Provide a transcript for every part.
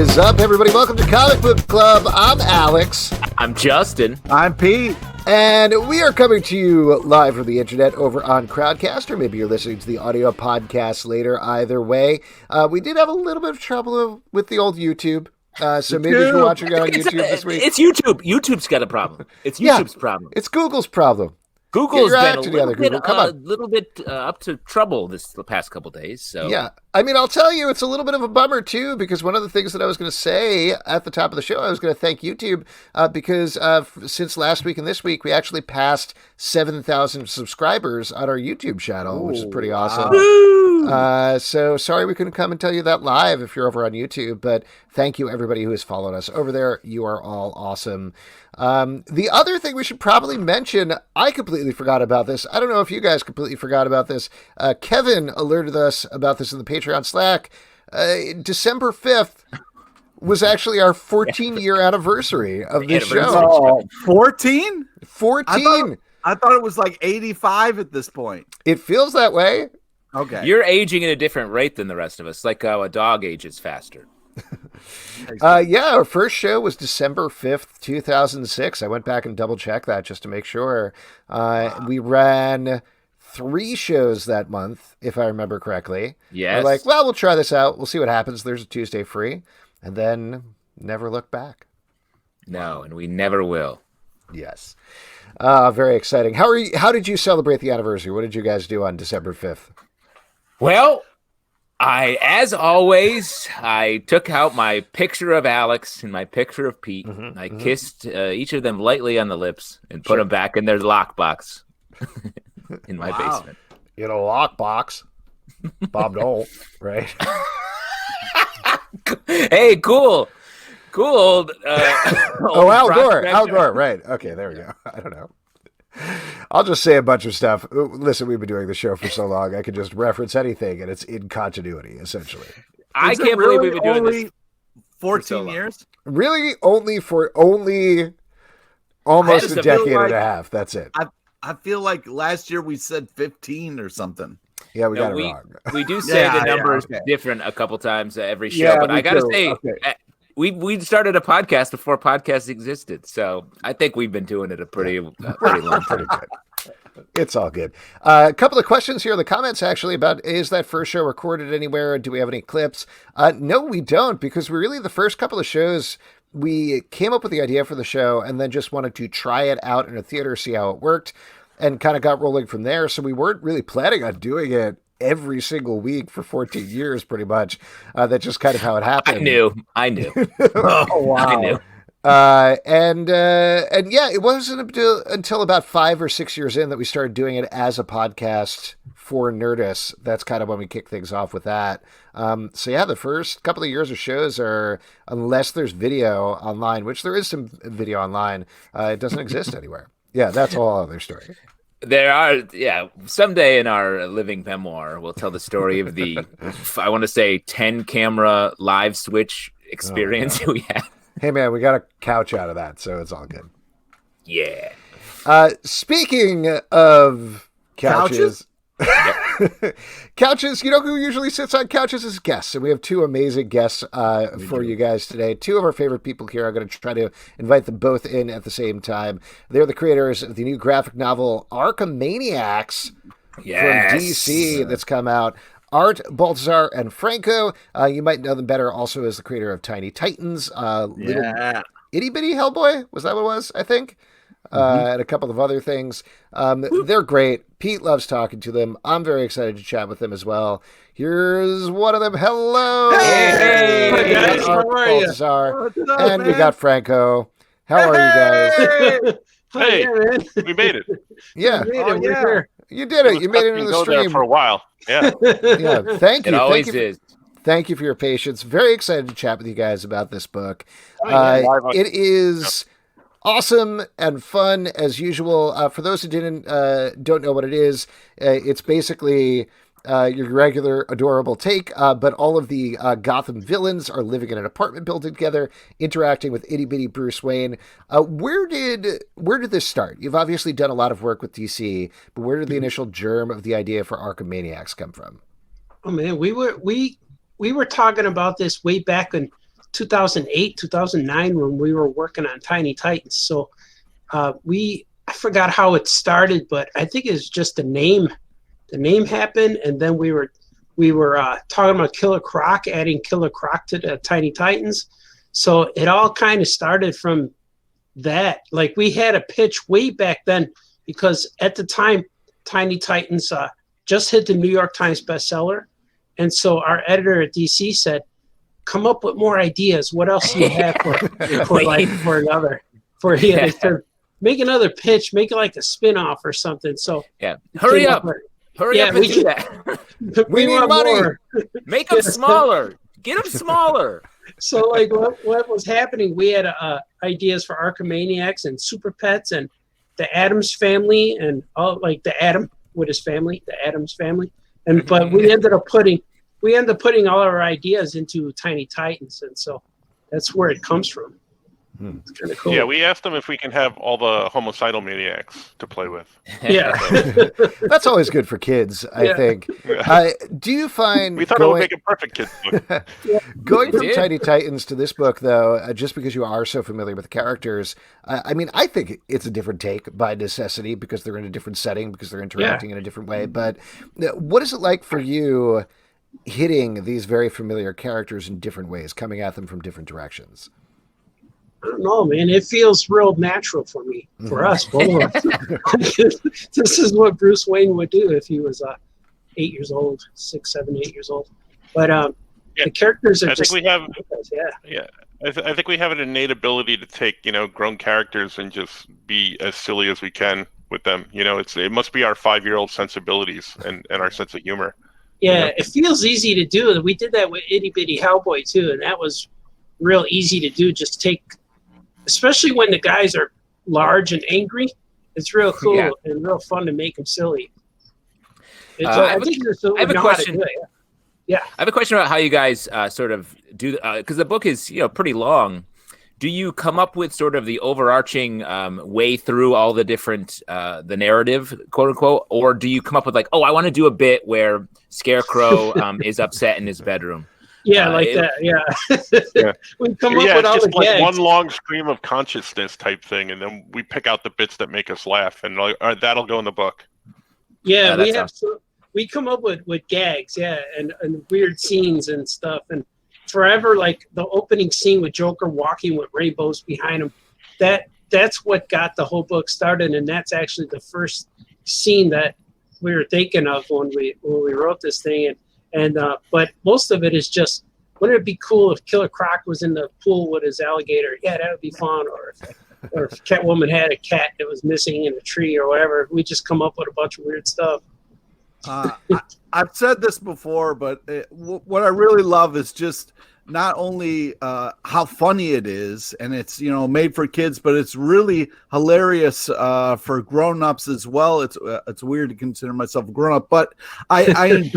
is up, everybody? Welcome to Comic Book Club. I'm Alex. I'm Justin. I'm Pete. And we are coming to you live from the internet over on Crowdcast, or maybe you're listening to the audio podcast later. Either way, we did have a little bit of trouble with the old YouTube. So maybe if you're watching on YouTube this week. It's YouTube. YouTube's got a problem. It's YouTube's problem. It's Google's problem. Google's been a little bit up to trouble the past couple days. So yeah, I mean, I'll tell you, it's a little bit of a bummer too, because one of the things that I was going to say at the top of the show, I was going to thank YouTube because since last week and this week, we actually passed 7,000 subscribers on our YouTube channel, which is pretty awesome. So sorry we couldn't come and tell you that live if you're over on YouTube, but thank you everybody who has followed us over there. You are all awesome. The other thing we should probably mention, I completely forgot about this. I don't know if you guys completely forgot about this. Kevin alerted us about this in the Patreon Slack. December 5th was actually our 14-year anniversary of this show. 14? 14. I thought it was like 85 at this point. It feels that way. Okay. You're aging at a different rate than the rest of us, like how a dog ages faster. Yeah, our first show was December 5th, 2006. I went back and double-checked that just to make sure. We ran 3 shows that month, if I remember correctly. Yes. We're like, well, we'll try this out. We'll see what happens. There's a Tuesday free. And then never look back. No, and we never will. Yes. Very exciting. How did you celebrate the anniversary? What did you guys do on December 5th? Well, as always, I took out my picture of Alex and my picture of Pete. I kissed each of them lightly on the lips and put them back in their lockbox in my basement. In a lockbox. Bob Dole, right? Hey, cool. Al Gore, right. Okay, there we go. I don't know. I'll just say a bunch of stuff. Listen, we've been doing the show for so long, I can just reference anything, and it's in continuity, essentially. I can't believe we've been doing this 14 years? Really? Only almost a decade and a half. That's it. I feel like last year we said 15 or something. Yeah, we got it wrong. We do say the numbers different a couple times every show, but I got to say... Okay. We started a podcast before podcasts existed, so I think we've been doing it a pretty long time. Pretty good. It's all good. A couple of questions here in the comments, actually, about is that first show recorded anywhere? Do we have any clips? No, we don't, because the first couple of shows, we came up with the idea for the show and then just wanted to try it out in a theater, see how it worked, and kind of got rolling from there. So we weren't really planning on doing it every single week for 14 years, pretty much. That's just kind of how it happened. I knew. Oh, wow. I knew. And yeah, it wasn't until about 5 or 6 years in that we started doing it as a podcast for Nerdist. That's kind of when we kicked things off with that. So yeah, the first couple of years of shows are, unless there's video online, which there is some video online, it doesn't exist anywhere. Yeah, that's a whole other story. There are, someday in our living memoir, we'll tell the story of the, I want to say, 10-camera live switch experience we had. Hey, man, we got a couch out of that, so it's all good. Yeah. Speaking of couches? Couches, you know who usually sits on couches as guests, and we have 2 amazing guests for you guys today. 2 of our favorite people here. I'm going to try to invite them both in at the same time. They're the creators of the new graphic novel ArkhaManiacs from DC that's come out. Art Baltazar and Franco. You might know them better also as the creator of Tiny Titans. Little Itty Bitty Hellboy, was that what it was, I think? And a couple of other things. They're great. Pete loves talking to them. I'm very excited to chat with them as well. Here's one of them. Hello. Hey, guys, how are you? And we got Franco. How are you guys? Hey, we made it. Yeah. You did it. You made it into the stream. There for a while. Yeah. Yeah. Thank you. It always is. Thank you for your patience. Very excited to chat with you guys about this book. It is awesome and fun as usual. For those who don't know what it is, it's basically your regular adorable take, but all of the Gotham villains are living in an apartment building together, interacting with itty bitty Bruce Wayne. Where did this start? You've obviously done a lot of work with DC, but where did the initial germ of the idea for ArkhaManiacs come from? Oh man, we were talking about this way back in 2008, 2009 when we were working on Tiny Titans. So I forgot how it started, but I think it's just the name. The name happened, and then we were talking about Killer Croc, adding Killer Croc to the Tiny Titans. So it all kind of started from that. Like, we had a pitch way back then, because at the time, Tiny Titans just hit the New York Times bestseller. And so our editor at DC said, come up with more ideas. What else do you have make another pitch, make it like a spin-off or something. So yeah, hurry up and do that. We need money. Make them smaller. Get them smaller. So like what was happening, we had ideas for ArkhaManiacs and Super Pets and the Addams Family and all, like the Adam with his family, the Addams Family. And but we ended up putting all our ideas into Tiny Titans, and so that's where it comes from. It's kind of cool. Yeah, we asked them if we can have all the homicidal maniacs to play with. Yeah. That's always good for kids, I think. Yeah. Do you find we thought it would make a perfect kids book? Going from Tiny Titans to this book, though, just because you are so familiar with the characters, I mean, I think it's a different take by necessity because they're in a different setting, because they're interacting in a different way. But what is it like for you hitting these very familiar characters in different ways, coming at them from different directions? I don't know, man. It feels real natural for me, for us both. This is what Bruce Wayne would do if he was 8 years old, 6, 7, 8 years old. But the characters are I think we have an innate ability to take, grown characters and just be as silly as we can with them. It must be our 5-year-old sensibilities and our sense of humor. Yeah, it feels easy to do. We did that with Itty Bitty Hellboy too, and that was real easy to do. Just take, especially when the guys are large and angry, it's real cool and real fun to make them silly. I have a question. I have a question about how you guys sort of do, because the book is pretty long. Do you come up with sort of the overarching way through all the different the narrative, quote unquote, or do you come up with like, I want to do a bit where Scarecrow is upset in his bedroom? Yeah, that. Yeah. We come up with all just the like gags. one long stream of consciousness type thing, and then we pick out the bits that make us laugh, and that'll go in the book. Yeah, we come up with gags, and weird scenes and stuff, and forever, like the opening scene with Joker walking with rainbows behind him. That's what got the whole book started, and that's actually the first scene that we were thinking of when we wrote this thing. But most of it is just, wouldn't it be cool if Killer Croc was in the pool with his alligator? Yeah, that would be fun. Or if Catwoman had a cat that was missing in a tree or whatever. We just come up with a bunch of weird stuff. I've said this before, but what I really love is just not only how funny it is, and it's made for kids, but it's really hilarious for grown-ups as well. It's weird to consider myself a grown-up, but I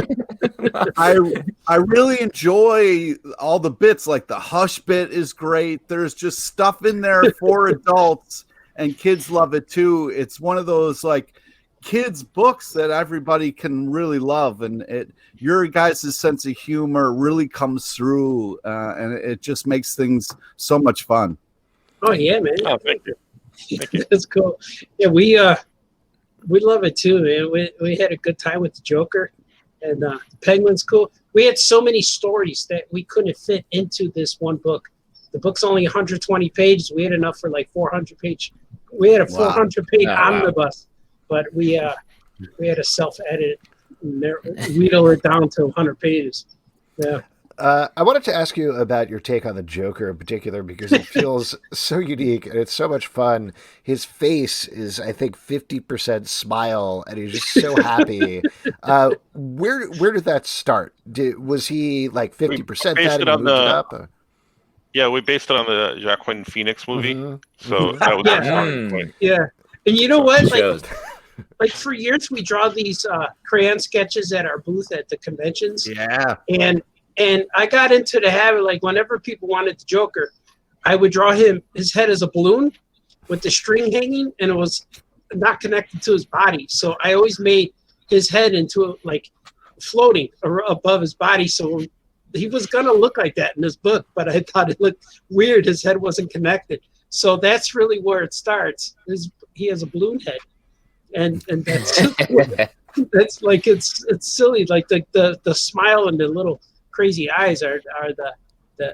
really enjoy all the bits. Like the Hush bit is great. There's just stuff in there for adults, and kids love it too. It's one of those like kids books that everybody can really love, and your guys' sense of humor really comes through, and it just makes things so much fun. Oh yeah, man. Oh, thank you. That's cool. Yeah, we love it too, man. We had a good time with the Joker, and the Penguin's cool. We had so many stories that we couldn't fit into this one book. The book's only 120 pages. We had enough for like 400 page. We had a 400-page omnibus. But we had to self-edit and wheedle it down to 100 pages. Yeah. I wanted to ask you about your take on the Joker in particular, because it feels so unique and it's so much fun. His face is, I think, 50% smile, and he's just so happy. Where did that start? Was he like 50% that and moved it up? Yeah, we based it on the Joaquin Phoenix movie. Mm-hmm. So that was our starting point. Yeah. And you know what? Like for years, we draw these crayon sketches at our booth at the conventions. Yeah. And I got into the habit, like whenever people wanted the Joker, I would draw his head as a balloon with the string hanging, and it was not connected to his body. So I always made his head into like floating above his body. So he was gonna look like that in this book, but I thought it looked weird. His head wasn't connected, so that's really where it starts. He has a balloon head, and that's that's like it's silly. Like the smile and the little crazy eyes are the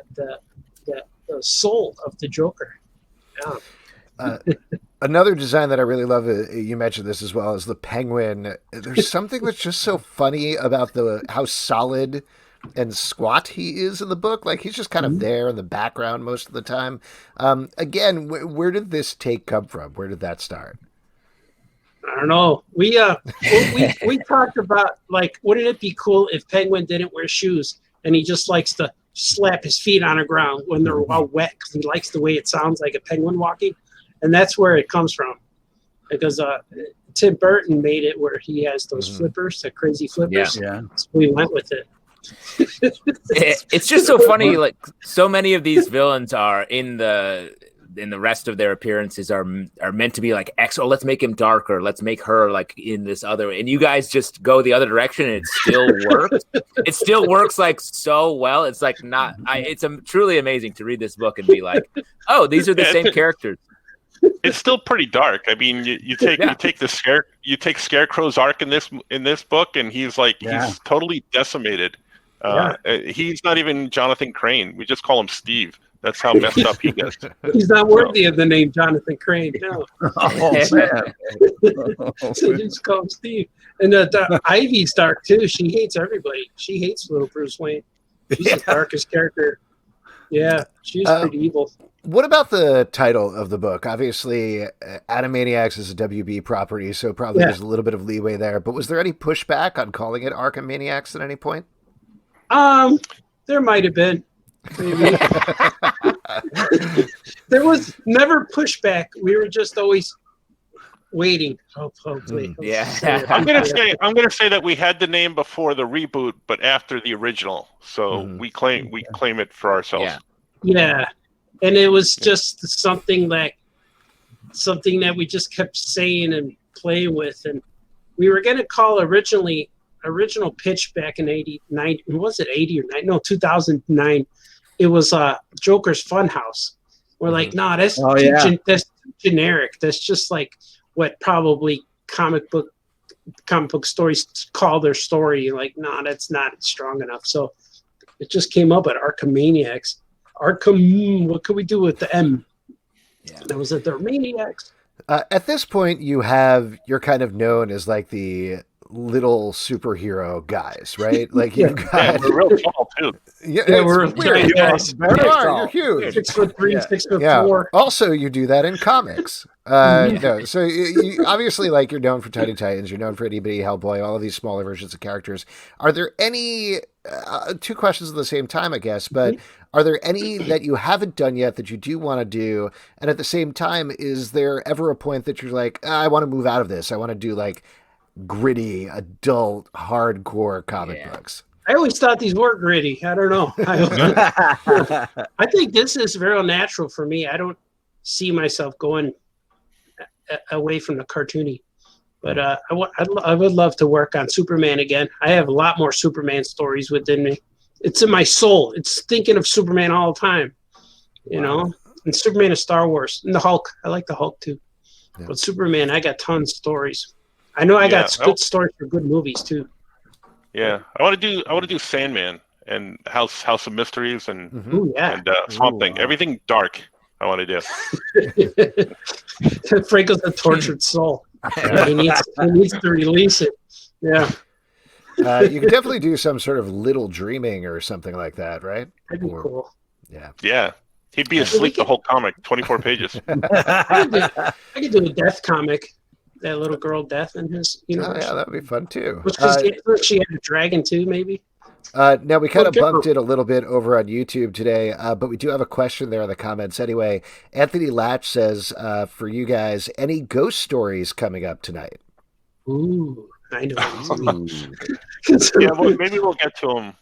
soul of the Joker. Yeah. Another design that I really love, you mentioned this as well, is the Penguin. There's something that's just so funny about how solid and squat he is in the book. Like, he's just kind of there in the background most of the time. Again, where did this take come from? Where did that start? I don't know. We talked about, like, wouldn't it be cool if Penguin didn't wear shoes and he just likes to slap his feet on the ground when they're all wet because he likes the way it sounds like a penguin walking. And that's where it comes from, because Tim Burton made it where he has those flippers, the crazy flippers. Yeah. So we went with it. It's just so funny. Like, so many of these villains are in the rest of their appearances are meant to be like, oh, let's make him darker. Let's make her like in this other way. And you guys just go the other direction and it still works. It still works like so well. It's like it's truly amazing to read this book and be like, oh, these are the same characters. It's still pretty dark. I mean, you take Scarecrow's arc in this book, and he's totally decimated. He's not even Jonathan Crane. We just call him Steve. That's how messed up he gets. He's not worthy of the name Jonathan Crane. No. Oh man. So you just call him Steve. And Ivy's dark too. She hates everybody. She hates little Bruce Wayne. She's the darkest character. Yeah, she's pretty evil. What about the title of the book? Obviously, ArkhaManiacs is a WB property, so probably there's a little bit of leeway there. But was there any pushback on calling it ArkhaManiacs at any point? There might have been. Maybe. There was never pushback. We were just always waiting. Hopefully. I'm gonna say that we had the name before the reboot, but after the original. So we claim it for ourselves. Yeah. And it was just something that we just kept saying and playing with. And we were going to call original pitch back in 89. Was it 80 or 9? No, 2009. It was Joker's Funhouse. We're like, nah, that's that's generic. That's just like what probably comic book stories call their story. Like, nah, that's not strong enough. So it just came up at ArkhaManiacs. Arkham, what could we do with the M? Yeah. That was at the Maniacs. At this point, you're kind of known as like the little superhero guys, right? Like you've got we're real tall too. We're weird. Guys. You're huge. 6'3", 6'4". Also, you do that in comics. No, so you obviously, like, you're known for Tiny Titans, you're known for Itty Bitty Hellboy, all of these smaller versions of characters. Are there any two questions at the same time, I guess, but are there any that you haven't done yet that you do want to do? And at the same time, is there ever a point that you're like, I want to move out of this? I want to do like gritty, adult, hardcore comic books. I always thought these were gritty. I don't know. I think this is very natural for me. I don't see myself going away from the cartoony. But I would love to work on Superman again. I have a lot more Superman stories within me. It's in my soul. It's thinking of Superman all the time, you know. And Superman is Star Wars, and the Hulk. I like the Hulk too. Yeah. But Superman, I got tons of stories. I know I got good stories for good movies too. Yeah, I want to do Sandman and House of Mysteries and Swamp Thing. Everything dark. I want to do. Franco's a tortured soul. He needs to release it. Yeah. You could definitely do some sort of Little Dreaming or something like that, right? That'd be cool. Yeah. Yeah. He'd be asleep the whole comic, 24 pages. I could do a Death comic. That little girl Death in his universe. Oh, yeah, that'd be fun too. She had a dragon too, maybe. Now we kind of bumped it a little bit over on YouTube today, but we do have a question there in the comments anyway. Anthony Latch says, for you guys, any ghost stories coming up tonight? Ooh, I know. Yeah, well, maybe we'll get to them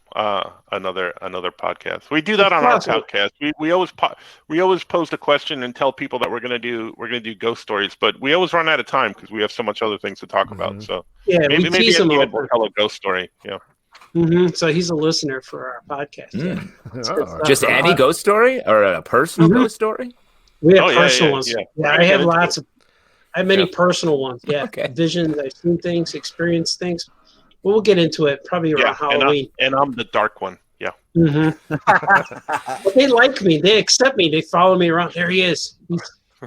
another podcast. We do that on our podcast. We always post a question and tell people that we're gonna do ghost stories, but we always run out of time because we have so much other things to talk about. So yeah, maybe at the end we'll tell a ghost story. Yeah. So he's a listener for our podcast. Just any ghost story or a personal ghost story? We have personal ones. Yeah, I have lots of. I have many Yeah. personal ones. Yeah, Okay. Visions. I've seen things, experienced things. But we'll get into it probably around Halloween. And I'm the dark one. Yeah. But they like me. They accept me. They follow me around. There he is.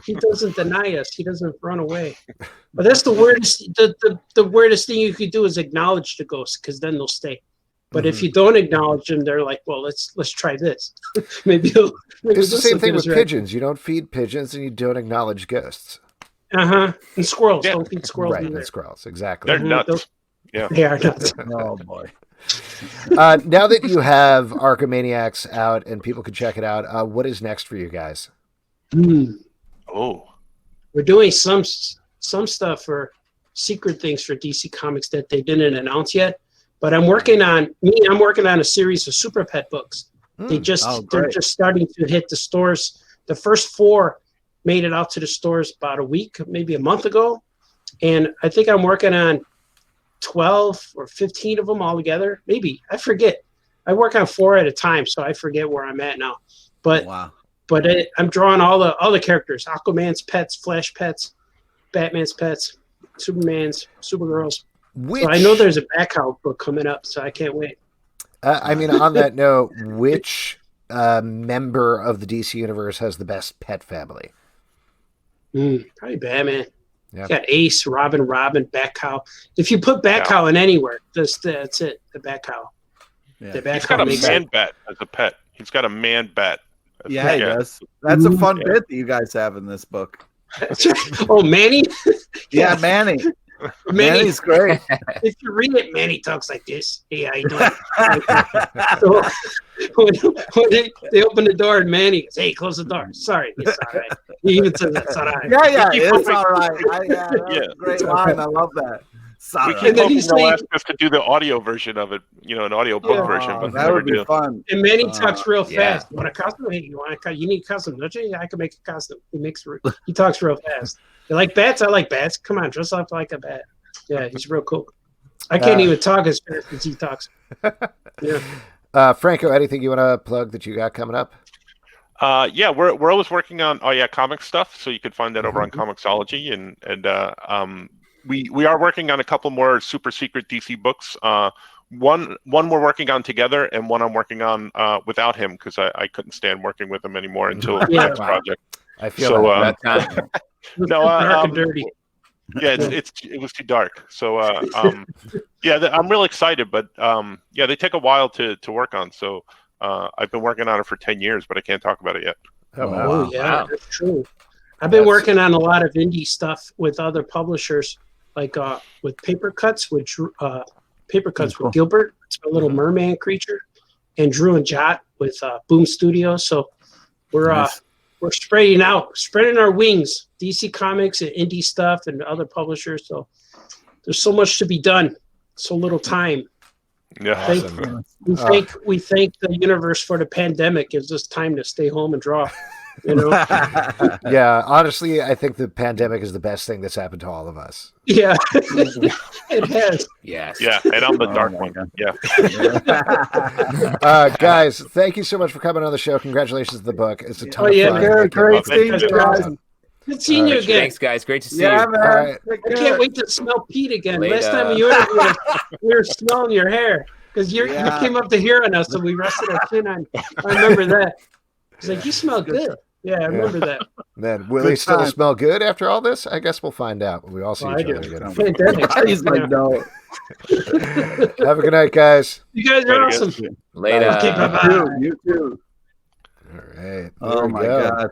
He doesn't deny us. He doesn't run away. But that's the weirdest. The weirdest thing you could do is acknowledge the ghost, because then they'll stay. But if you don't acknowledge them, they're like, well, let's try this. maybe It's the same thing with pigeons. You don't feed pigeons, and you don't acknowledge ghosts. And squirrels. Don't feed squirrels. Right, either. and squirrels. Exactly. They're nuts. Yeah. They are nuts. Oh boy. Now that you have ArkhaManiacs out and people can check it out, what is next for you guys? Oh. We're doing some stuff for secret things for DC Comics that they didn't announce yet. But I'm working on a series of Super Pet books. They're just starting to hit the stores. The first 4 made it out to the stores about a week, maybe a month ago. And I think I'm working on 12 or 15 of them all together. Maybe. I forget. I work on 4 at a time, so I forget where I'm at now. But I'm drawing all the characters. Aquaman's pets, Flash pets, Batman's pets, Superman's, Supergirl's. So I know there's a Backhouse book coming up, so I can't wait. I mean, on that note, which member of the DC universe has the best pet family? Probably Batman. Yeah. You got Ace, Robin, Backhouse. If you put Backhouse in anywhere, that's it. The Backhouse. Yeah. He's got a man bat as a pet. He's got a man bat. Yeah, he does. That's a fun bit that you guys have in this book. Oh, Manny? Yeah, Manny. Manny's great. If you read it, Manny talks like this. Hey, how you doing? So when they open the door and Manny goes, hey, close the door. Sorry, it's all right. He even says that's all right. Yeah, it's all right. That's a great line. I love that. We keep hoping they'll ask us to do the audio version of it, an audio book version. But that would be fun. And Manny talks real fast. You want a costume? Hey, you need a costume, don't you? Yeah, I can make a costume. He talks real fast. You like bats? I like bats. Come on, dress up like a bat. Yeah, he's real cool. I can't even talk as fast as he talks. Yeah. Franco, anything you want to plug that you got coming up? Yeah, we're always working on comic stuff, so you can find that over on Comixology, and we are working on a couple more super secret DC books. One we're working on together, and one I'm working on without him, because I couldn't stand working with him anymore until the next project. I feel so. Dark and dirty. Yeah, it was too dark. So I'm real excited, but they take a while to work on. So I've been working on it for 10 years, but I can't talk about it yet. Oh yeah, that's true. I've been working on a lot of indie stuff with other publishers, like with Paper Cuts, with Gilbert, it's a little merman creature, and Drew and Jot with Boom Studios. So we're spreading our wings, DC Comics and indie stuff and other publishers. So there's so much to be done, so little time. Yeah, awesome. We thank the universe for the pandemic. Gives us time to stay home and draw. Yeah, honestly, I think the pandemic is the best thing that's happened to all of us. Yeah, it has. Yes. Yeah, and I'm the dark one. God. Yeah. Guys, thank you so much for coming on the show. Congratulations on the book. It's a ton of fun. Great seeing you guys. Good seeing you again. Thanks, guys. Great to see Yeah, you. man. Right. I can't wait to smell Pete again. Later. Last time you interviewed us, we were smelling your hair because you came up to here on us, and we rested our chin on. I remember that. He's like, "You smell good." Yeah, I remember that. Man, will he still smell good after all this? I guess we'll find out. We all see each other again. Pandemic. He's like, no. Have a good night, guys. You guys are awesome. Later. Okay, bye-bye. You too. All right. Oh my God.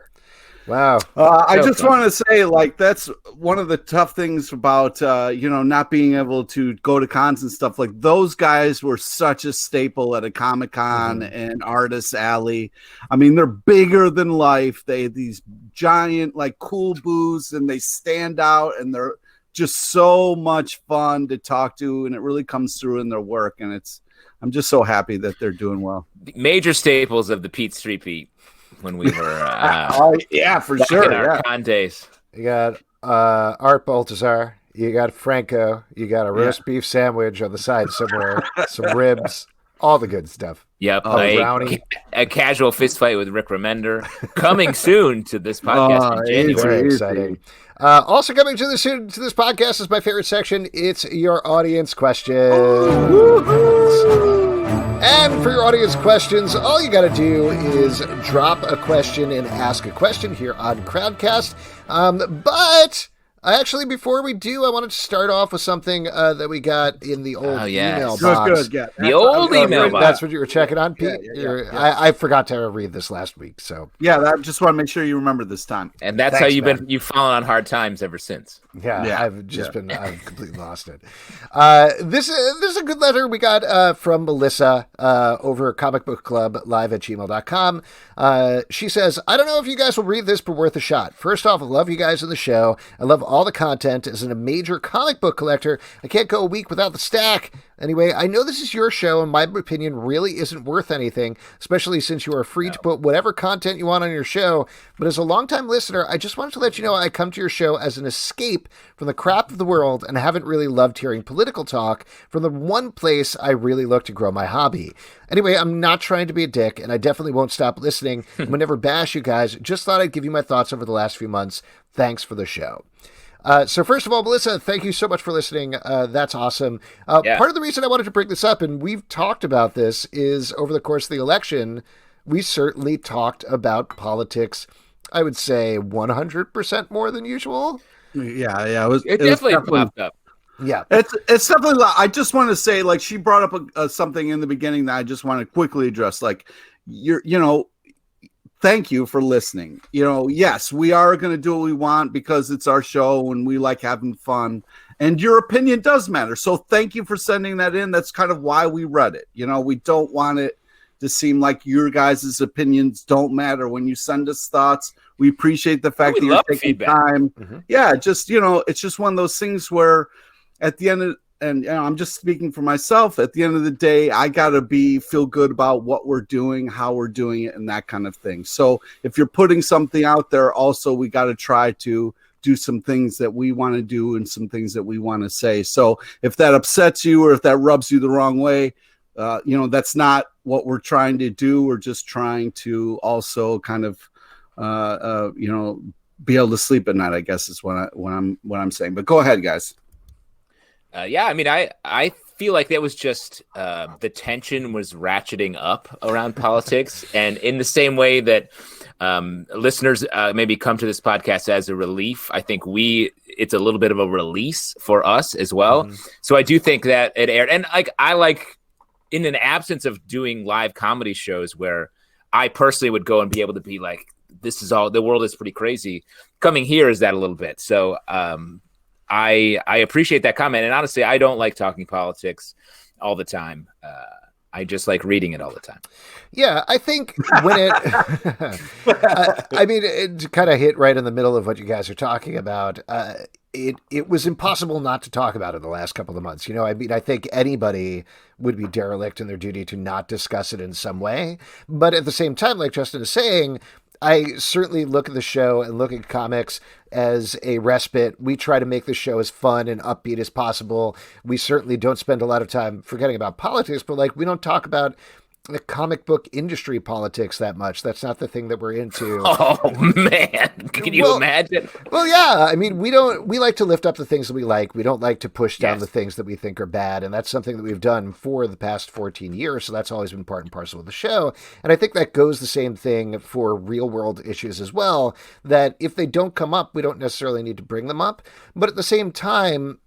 Wow. I just want to say, that's one of the tough things about, not being able to go to cons and stuff. Like, those guys were such a staple at a Comic-Con and Artist Alley. I mean, they're bigger than life. They have these giant, cool booths, and they stand out, and they're just so much fun to talk to, and it really comes through in their work. And I'm just so happy that they're doing well. Major staples of the Pete Street Beat. When we were for back sure. in our con days. You got Art Baltazar. you got Franco, you got a roast beef sandwich on the side somewhere, some ribs, all the good stuff. Yep, a casual fist fight with Rick Remender coming soon to this podcast in January. Very exciting. Also coming to this podcast is my favorite section. It's your audience questions. And for your audience questions, all you got to do is drop a question and ask a question here on Crowdcast. But actually, before we do, I wanted to start off with something that we got in the old email box. Good. The old email box. That's what you were checking on, Pete? Yeah. I forgot to read this last week, so. Yeah, I just want to make sure you remember this time. And that's how you've fallen on hard times ever since. Yeah. I've completely lost it. This is a good letter we got from Melissa over at comicbookclublive@gmail.com. She says, I don't know if you guys will read this, but worth a shot. First off, I love you guys in the show. I love all the content. As a major comic book collector, I can't go a week without the stack. Anyway, I know this is your show, and my opinion really isn't worth anything, especially since you are free to put whatever content you want on your show. But as a longtime listener, I just wanted to let you know I come to your show as an escape from the crap of the world and haven't really loved hearing political talk from the one place I really look to grow my hobby. Anyway, I'm not trying to be a dick, and I definitely won't stop listening. I would never bash you guys. Just thought I'd give you my thoughts over the last few months. Thanks for the show. So first of all, Melissa, thank you so much for listening. That's awesome. Part of the reason I wanted to bring this up, and we've talked about this, is over the course of the election, we certainly talked about politics, I would say 100% more than usual. Yeah. It definitely popped up. Yeah, it's definitely. I just want to say, like, she brought up something in the beginning that I just want to quickly address. Like, thank you for listening. Yes, we are going to do what we want because it's our show and we like having fun. And your opinion does matter. So thank you for sending that in. That's kind of why we read it. We don't want it to seem like your guys' opinions don't matter. When you send us thoughts, we appreciate the fact that you're taking time. Mm-hmm. Yeah, just, it's just one of those things where at the end of, and I'm just speaking for myself, at the end of the day, I got to feel good about what we're doing, how we're doing it, and that kind of thing. So if you're putting something out there, also, we got to try to do some things that we want to do and some things that we want to say. So if that upsets you or if that rubs you the wrong way, that's not what we're trying to do. We're just trying to also kind of, be able to sleep at night, I guess is what I'm saying. But go ahead, guys. I feel like that was just the tension was ratcheting up around politics. And in the same way that listeners maybe come to this podcast as a relief, I think it's a little bit of a release for us as well. Mm-hmm. So I do think that it aired. And I like in an absence of doing live comedy shows where I personally would go and be able to be like, this is all, the world is pretty crazy. Coming here is that a little bit. So, I appreciate that comment. And honestly, I don't like talking politics all the time. I just like reading it all the time. Yeah, I think when it kind of hit right in the middle of what you guys are talking about. It was impossible not to talk about it the last couple of months. I think anybody would be derelict in their duty to not discuss it in some way. But at the same time, like Justin is saying, I certainly look at the show and look at comics as a respite. We try to make the show as fun and upbeat as possible. We certainly don't spend a lot of time forgetting about politics, but we don't talk about the comic book industry politics that much. That's not the thing that we're into. Oh man, can you imagine? Well, yeah. We like to lift up the things that we like. We don't like to push down the things that we think are bad. And that's something that we've done for the past 14 years. So that's always been part and parcel of the show. And I think that goes the same thing for real world issues as well, that if they don't come up, we don't necessarily need to bring them up. But at the same time,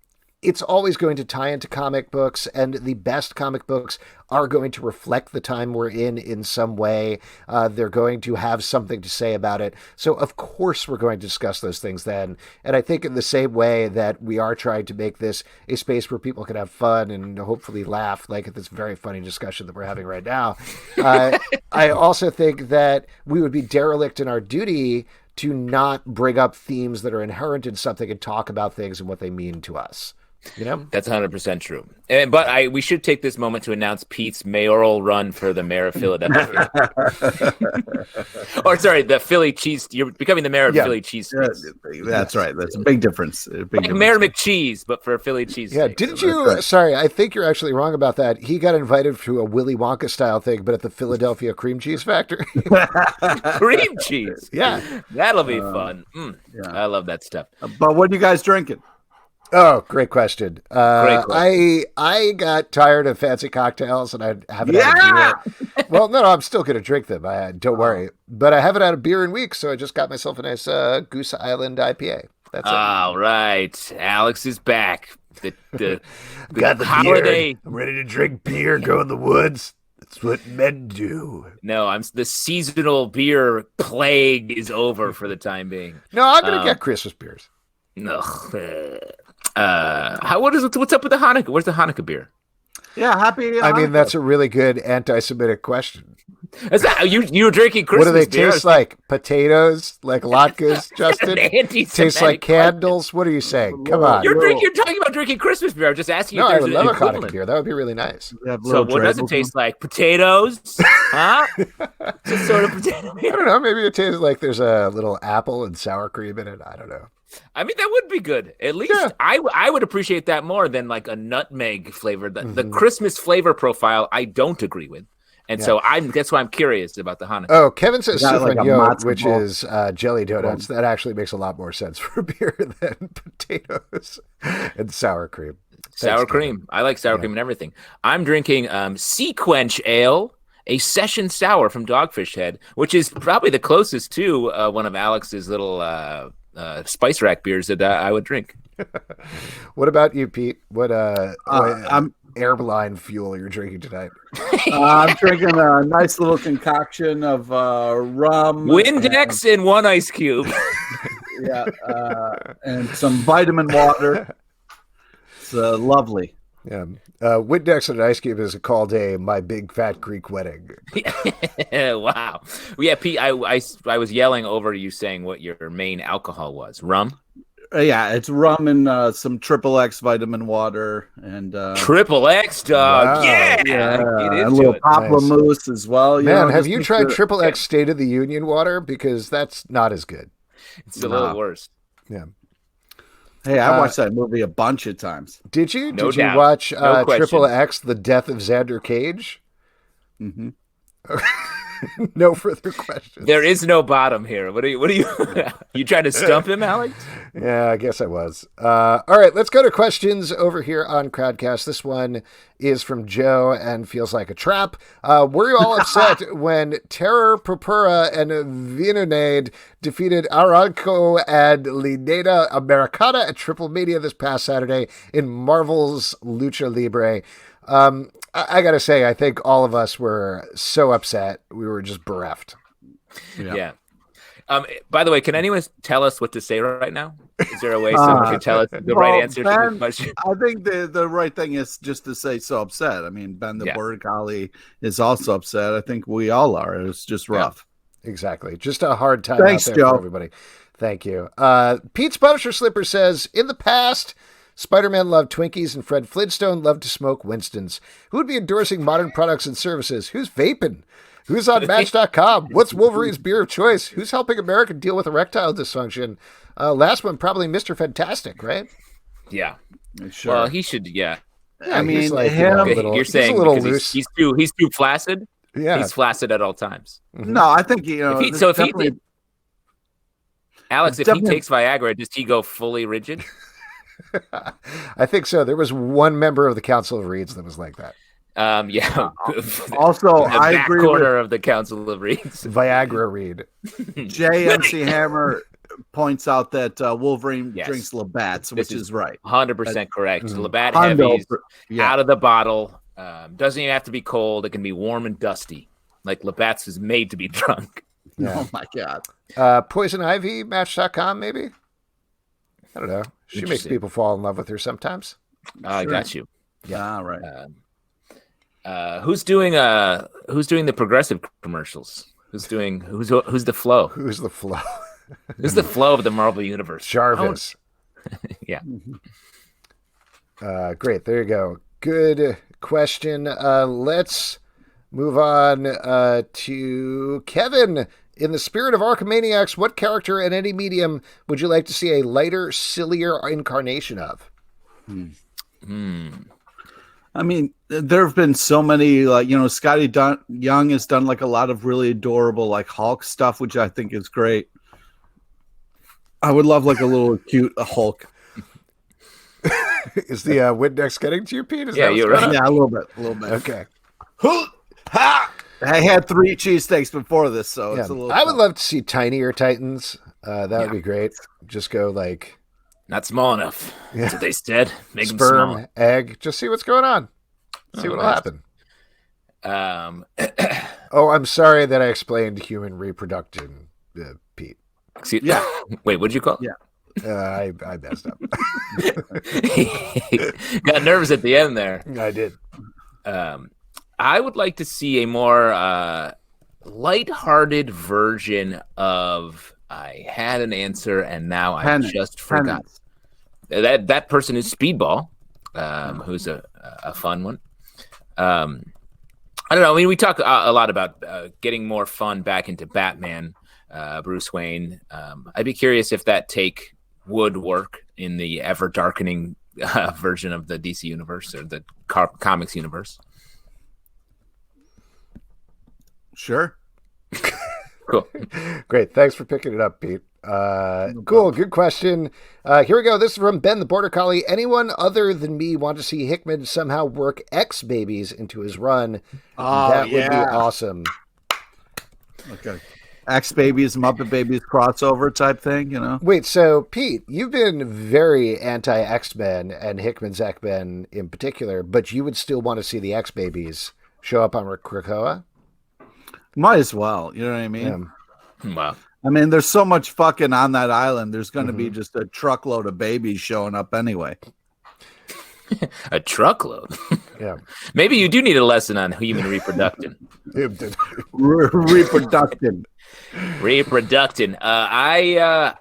it's always going to tie into comic books, and the best comic books are going to reflect the time we're in some way. They're going to have something to say about it. So, of course, we're going to discuss those things then. And I think in the same way that we are trying to make this a space where people can have fun and hopefully laugh, like at this very funny discussion that we're having right now, I also think that we would be derelict in our duty to not bring up themes that are inherent in something and talk about things and what they mean to us. That's 100% true. But we should take this moment to announce Pete's mayoral run for the mayor of Philadelphia. Or sorry, the Philly cheese. You're becoming the mayor of Philly cheese. That's right. That's a big difference. Mayor McCheese, but for Philly cheese. Yeah, didn't you? Right. Sorry, I think you're actually wrong about that. He got invited to a Willy Wonka style thing, but at the Philadelphia cream cheese factory. Cream cheese. Yeah, that'll be fun. I love that stuff. But what are you guys drinking? Oh, great question. I got tired of fancy cocktails, and I haven't had a beer. Well, no, I'm still going to drink them. Don't worry. But I haven't had a beer in weeks, so I just got myself a nice Goose Island IPA. That's it. All right. Alex is back. The got the holiday. Beer. I'm ready to drink beer, go in the woods. That's what men do. No, the seasonal beer plague is over for the time being. No, I'm going to get Christmas beers. No. What's up with the Hanukkah? Where's the Hanukkah beer? Yeah, happy Hanukkah. I mean, that's a really good anti-Semitic question. Is that you were drinking Christmas beer? What do they beer? taste like? Potatoes? Like latkes, Justin? Tastes like candles? What are you saying? Come on. You're talking about drinking Christmas beer. I'm just asking no, if there's I would love an a Hanukkah beer. That would be really nice. So what does it taste like? Potatoes? Huh? Just sort of potato beer. I don't know. Maybe it tastes like there's a little apple and sour cream in it. I don't know. I mean, that would be good. At least I would appreciate that more than like a nutmeg flavor. The Christmas flavor profile, I don't agree with. And so that's why I'm curious about the Hanukkah. Oh, Kevin says souffleur, which ball. is jelly donuts. That actually makes a lot more sense for beer than potatoes and sour cream. Sour cream. I like sour cream and everything. I'm drinking Sea Quench Ale, a session sour from Dogfish Head, which is probably the closest to one of Alex's little spice rack beers that I would drink. What about you, Pete? What airline fuel you're drinking tonight? I'm drinking a nice little concoction of rum, Windex, and one ice cube. And some vitamin water. It's lovely. Yeah, Windex and an ice cube is called my big fat Greek wedding. Wow. Yeah, Pete, I was yelling over you saying what your main alcohol was. Rum? It's rum and some XXX vitamin water and XXX, dog. Wow. Yeah. A little pamplemousse as well. Man, have you tried XXX State of the Union water? Because that's not as good. It's a little worse. Yeah. Hey, I watched that movie a bunch of times. Did you? No Did doubt. You watch No XXX, The Death of Xander Cage? Mm-hmm. No further questions. There is no bottom here. What are you you trying to stump him, Alex? Yeah, I guess I was. All right, let's go to questions over here on Crowdcast. This one is from Joe and feels like a trap. Were you all upset when Terror Purpura and Vinonade defeated Aranco and Lineda Americana at Triple Mania this past Saturday in Marvel's Lucha Libre? I got to say, I think all of us were so upset. We were just bereft. Yeah. By the way, can anyone tell us what to say right now? Is there a way someone can tell us the right answer to the question? I think the right thing is just to say so upset. I mean, Ben the Bird Collie is also upset. I think we all are. It's just rough. Yeah, exactly. Just a hard time Thanks, out there Joe. for everybody. Thank you. Pete's Punisher Slipper says, in the past, Spider-Man loved Twinkies and Fred Flintstone loved to smoke Winstons. Who would be endorsing modern products and services? Who's vaping? Who's on Match.com? What's Wolverine's beer of choice? Who's helping America deal with erectile dysfunction? Last one, probably Mr. Fantastic, right? Yeah. Sure. Well, he should, I mean, like, you're saying he's a little because loose. he's too flaccid? Yeah. He's flaccid at all times. No, I think, Alex, if he takes Viagra, does he go fully rigid? I think so. There was one member of the Council of Reeds that was like that. Yeah. Also, I agree corner of the Council of Reeds. Viagra Reed. JMC Hammer points out that Wolverine drinks Labatt's, which is right. 100% correct. Labatt heavies out of the bottle. Doesn't even have to be cold. It can be warm and dusty. Like Labatt's is made to be drunk. Yeah. Oh my God. Poison Ivy, Match.com, maybe? I don't know. She makes people fall in love with her sometimes. I got you. Yeah, right. Who's doing the progressive commercials? Who's the flow? Who's the flow? Who's the flow of the Marvel universe? Jarvis. Yeah. Great. There you go. Good question. Let's move on to Kevin. In the spirit of ArkhaManiacs, what character in any medium would you like to see a lighter, sillier incarnation of? I mean, there have been so many, like, Scotty Young has done like a lot of really adorable like Hulk stuff, which I think is great. I would love like a little cute Hulk. Is the Windex getting to you, Pete? Yeah, you're right. Yeah, a little bit. Okay. I had 3 cheesesteaks before this, so Yeah. it's a little. I would love to see tinier Titans. That would be great. Just go like Not small enough. That's what they said. Make them sperm, small. egg. Just see what's going on. See what'll happen. Oh, I'm sorry that I explained human reproduction, Pete. Yeah. Wait, what'd you call? Yeah. I messed up. Got nervous at the end there. I did. I would like to see a more lighthearted version of I had an answer and now I just forgot. That person is Speedball, who's a fun one. I don't know. I mean, we talk a lot about getting more fun back into Batman, Bruce Wayne. I'd be curious if that take would work in the ever darkening version of the DC universe or the comics universe. Sure. Cool. Great. Thanks for picking it up, Pete. Cool. Good question. Here we go. This is from Ben the Border Collie. Anyone other than me want to see Hickman somehow work X Babies into his run? That would be awesome. Okay. X Babies, Muppet Babies crossover type thing, Wait, so Pete, you've been very anti X-Men and Hickman's X-Men in particular, but you would still want to see the X Babies show up on Krakoa? Might as well. You know what I mean? Yeah. Wow. I mean, there's so much fucking on that island. There's going to be just a truckload of babies showing up anyway. A truckload. Yeah. Maybe you do need a lesson on human reproduction. Reproduction. The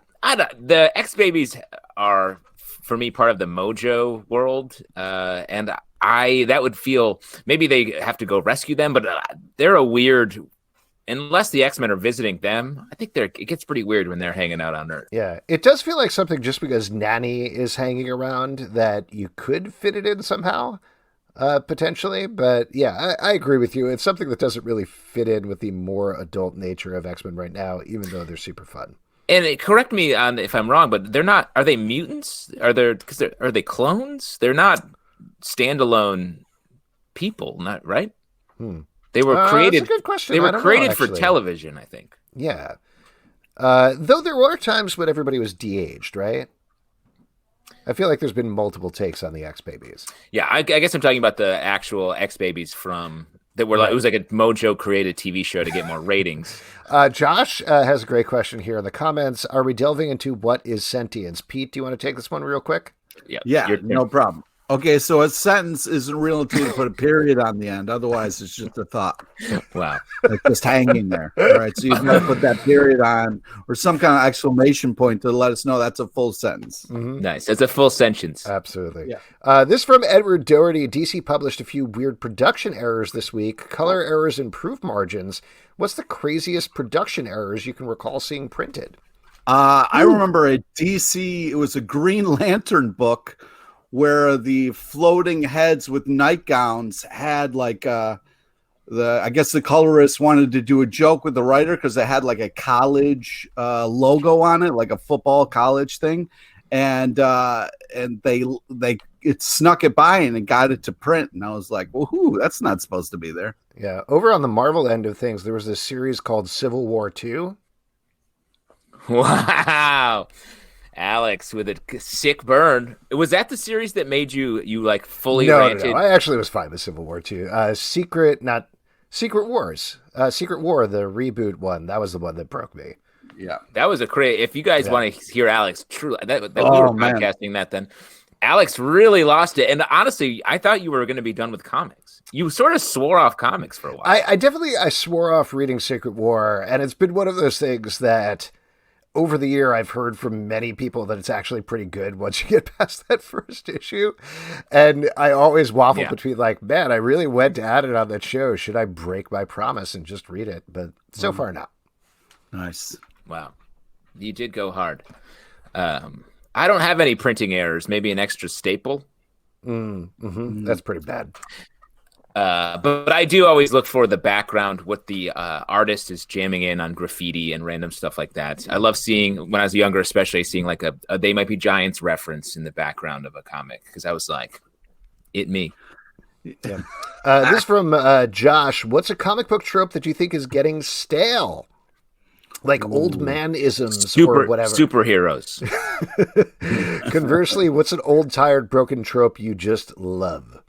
X Babies are for me part of the Mojo world, and that would feel maybe they have to go rescue them, but they're a weird. Unless the X-Men are visiting them, I think it gets pretty weird when they're hanging out on Earth. Yeah, it does feel like something just because Nanny is hanging around that you could fit it in somehow, potentially. But yeah, I agree with you. It's something that doesn't really fit in with the more adult nature of X-Men right now, even though they're super fun. And correct me on if I'm wrong, but they're not. Are they mutants? Are they clones? They're not standalone people, not right? They were created. That's a good question. They were created for television, I think. Yeah. Though there were times when everybody was de-aged, right? I feel like there's been multiple takes on the X Babies. Yeah, I guess I'm talking about the actual X Babies from that were like it was like a Mojo created TV show to get more ratings. Josh has a great question here in the comments. Are we delving into what is sentience? Pete, do you want to take this one real quick? Yeah, no problem. Okay, so a sentence isn't real until you put a period on the end. Otherwise, it's just a thought. Wow. It's just hanging there. All right, so you've got to put that period on or some kind of exclamation point to let us know that's a full sentence. Mm-hmm. Nice. That's a full sentence. Absolutely. Yeah. This from Edward Doherty. DC published a few weird production errors this week. Color errors and proof margins. What's the craziest production errors you can recall seeing printed? I remember a DC, it was a Green Lantern book where the floating heads with nightgowns had like I guess the colorist wanted to do a joke with the writer because they had like a college logo on it, like a football college thing, and they it snuck it by and it got it to print, and I was like, woohoo, that's not supposed to be there. Yeah, over on the Marvel end of things, there was this series called Civil War II. Wow. Alex with a sick burn. Was that the series that made you like fully ranted? No. I actually was fine with Civil War II. Secret Wars. Secret War, the reboot one. That was the one that broke me. Yeah. That was a crazy. If you guys want to hear Alex, truly, we were podcasting that then. Alex really lost it. And honestly, I thought you were going to be done with comics. You sort of swore off comics for a while. I definitely swore off reading Secret War. And it's been one of those things that over the year, I've heard from many people that it's actually pretty good once you get past that first issue. And I always waffle between like, man, I really went at it on that show. Should I break my promise and just read it? But so far, not. Nice. Wow. You did go hard. I don't have any printing errors. Maybe an extra staple. That's pretty bad. But I do always look for the background, what the artist is jamming in on graffiti and random stuff like that. I love seeing, when I was younger, especially seeing like a They Might Be Giants reference in the background of a comic, because I was like, it me. Yeah. This from Josh. What's a comic book trope that you think is getting stale? Like old man-isms or whatever. Superheroes. Conversely, what's an old, tired, broken trope you just love?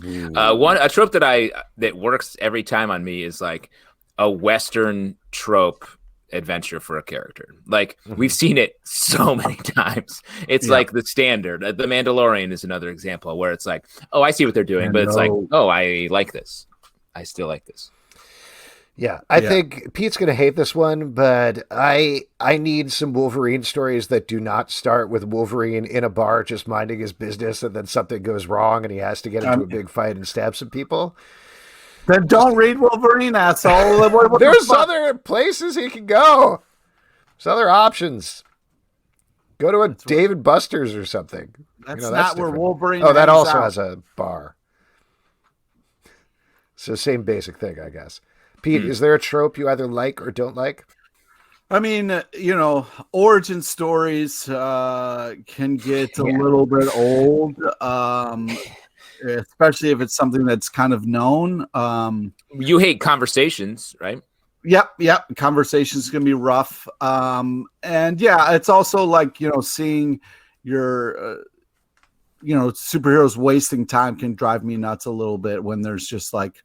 A trope that works every time on me is like a Western trope adventure for a character. Like we've seen it so many times. It's like the standard. The Mandalorian is another example where it's like, oh, I see what they're doing, but it's like, oh, I like this. I still like this. Yeah, I think Pete's going to hate this one, but I need some Wolverine stories that do not start with Wolverine in a bar just minding his business and then something goes wrong and he has to get into a big fight and stab some people. Then don't read Wolverine, asshole. There's other places he can go. There's other options. Go to a Dave & Buster's or something. That's not where Wolverine that also out. has a bar. So same basic thing, I guess. Pete, is there a trope you either like or don't like? I mean, origin stories can get a little bit old, especially if it's something that's kind of known. You hate conversations, right? Yep. Conversations can be rough. And it's also like, seeing your, superheroes wasting time can drive me nuts a little bit when there's just like,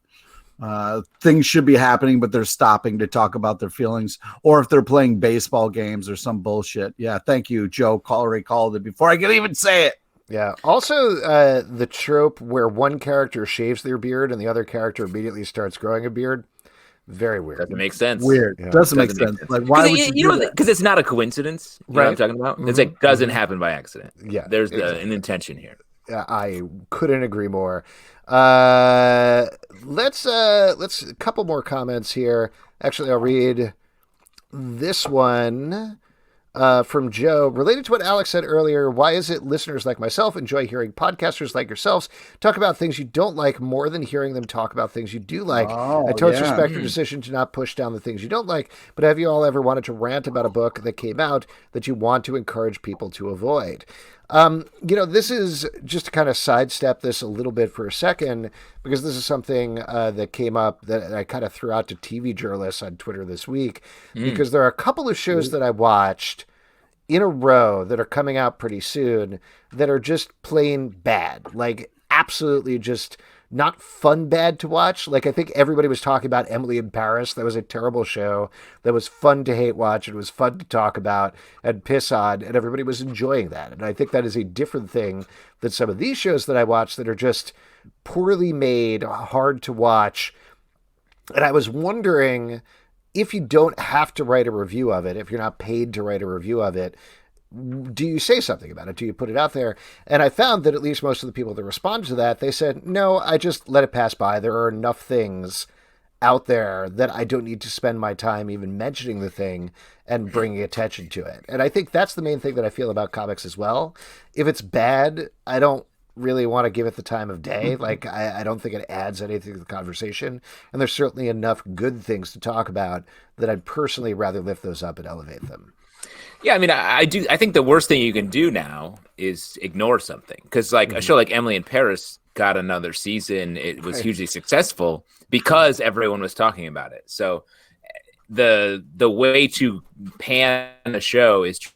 things should be happening, but they're stopping to talk about their feelings, or if they're playing baseball games or some bullshit. Yeah, thank you, Joe. Already called it before I can even say it. Yeah. Also, the trope where one character shaves their beard and the other character immediately starts growing a beard. Very weird. Doesn't make sense. Weird. Yeah. Doesn't make sense. Like, why would you do that? Because it's not a coincidence. You know what I'm talking about? It's like doesn't happen by accident. Yeah. There's an intention here. I couldn't agree more. Let's a couple more comments here. Actually, I'll read this one from Joe. Related to what Alex said earlier, why is it listeners like myself enjoy hearing podcasters like yourselves talk about things you don't like more than hearing them talk about things you do like? I totally respect your decision to not push down the things you don't like, but have you all ever wanted to rant about a book that came out that you want to encourage people to avoid? This is just to kind of sidestep this a little bit for a second, because this is something that came up that I kind of threw out to TV journalists on Twitter this week, because there are a couple of shows that I watched in a row that are coming out pretty soon that are just plain bad, like absolutely just not fun bad to watch. Like, I think everybody was talking about Emily in Paris. That was a terrible show that was fun to hate watch. It was fun to talk about and piss on, and everybody was enjoying that. And I think that is a different thing than some of these shows that I watch that are just poorly made, hard to watch. And I was wondering, if you don't have to write a review of it, if you're not paid to write a review of it, do you say something about it? Do you put it out there? And I found that at least most of the people that responded to that, they said, no, I just let it pass by. There are enough things out there that I don't need to spend my time even mentioning the thing and bringing attention to it. And I think that's the main thing that I feel about comics as well. If it's bad, I don't really want to give it the time of day. Like, I don't think it adds anything to the conversation. And there's certainly enough good things to talk about that I'd personally rather lift those up and elevate them. Yeah, I mean, I think the worst thing you can do now is ignore something, because like a show like Emily in Paris got another season. It was hugely successful because everyone was talking about it. So the way to pan a show is to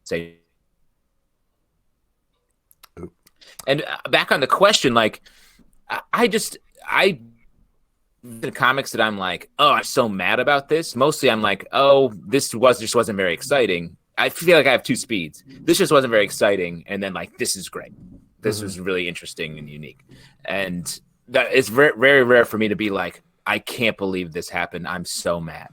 say. And back on the question, like the comics that I'm like, oh, I'm so mad about this. Mostly I'm like, oh, this just wasn't very exciting. I feel like I have two speeds. This just wasn't very exciting. And then like, this is great. This was really interesting and unique. And that it's very, very rare for me to be like, I can't believe this happened. I'm so mad.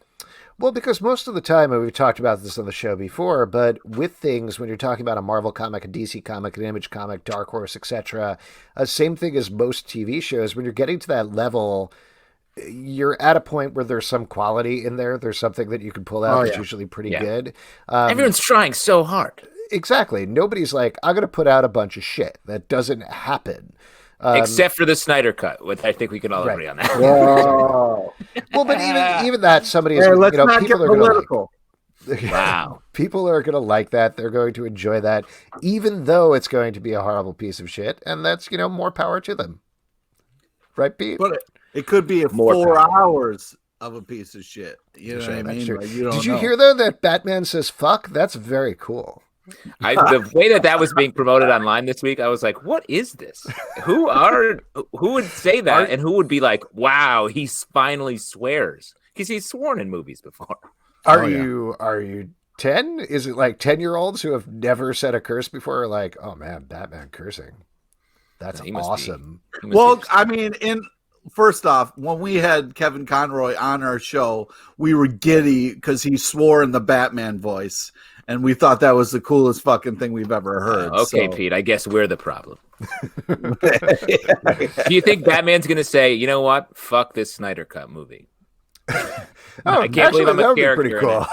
Well, because most of the time, and we've talked about this on the show before, but with things, when you're talking about a Marvel comic, a DC comic, an Image comic, Dark Horse, etc., same thing as most TV shows, when you're getting to that level, you're at a point where there's some quality in there. There's something that you can pull out that's usually pretty good. Everyone's trying so hard. Exactly. Nobody's like, I'm going to put out a bunch of shit. That doesn't happen. Except for the Snyder Cut, which I think we can all agree on that. Whoa. Well, but even that, somebody is, let's not people get are political. Wow. People are going to like that. They're going to enjoy that, even though it's going to be a horrible piece of shit. And that's, more power to them. Right, Pete? But it could be More 4 hours of a piece of shit. You know what I mean? Sure. Like, you Did you hear, though, that Batman says fuck? That's very cool. The way that was being promoted online this week, I was like, what is this? Who would say that? And who would be like, wow, he finally swears? Because he's sworn in movies before. Are you 10? Is it like 10-year-olds who have never said a curse before are like, oh man, Batman cursing? That's awesome. Well, I mean, first off, when we had Kevin Conroy on our show, we were giddy because he swore in the Batman voice. And we thought that was the coolest fucking thing we've ever heard. Okay, so. Pete, I guess we're the problem. Do you think Batman's going to say, you know what? Fuck this Snyder Cut movie? I can't believe I'm a character. Pretty cool.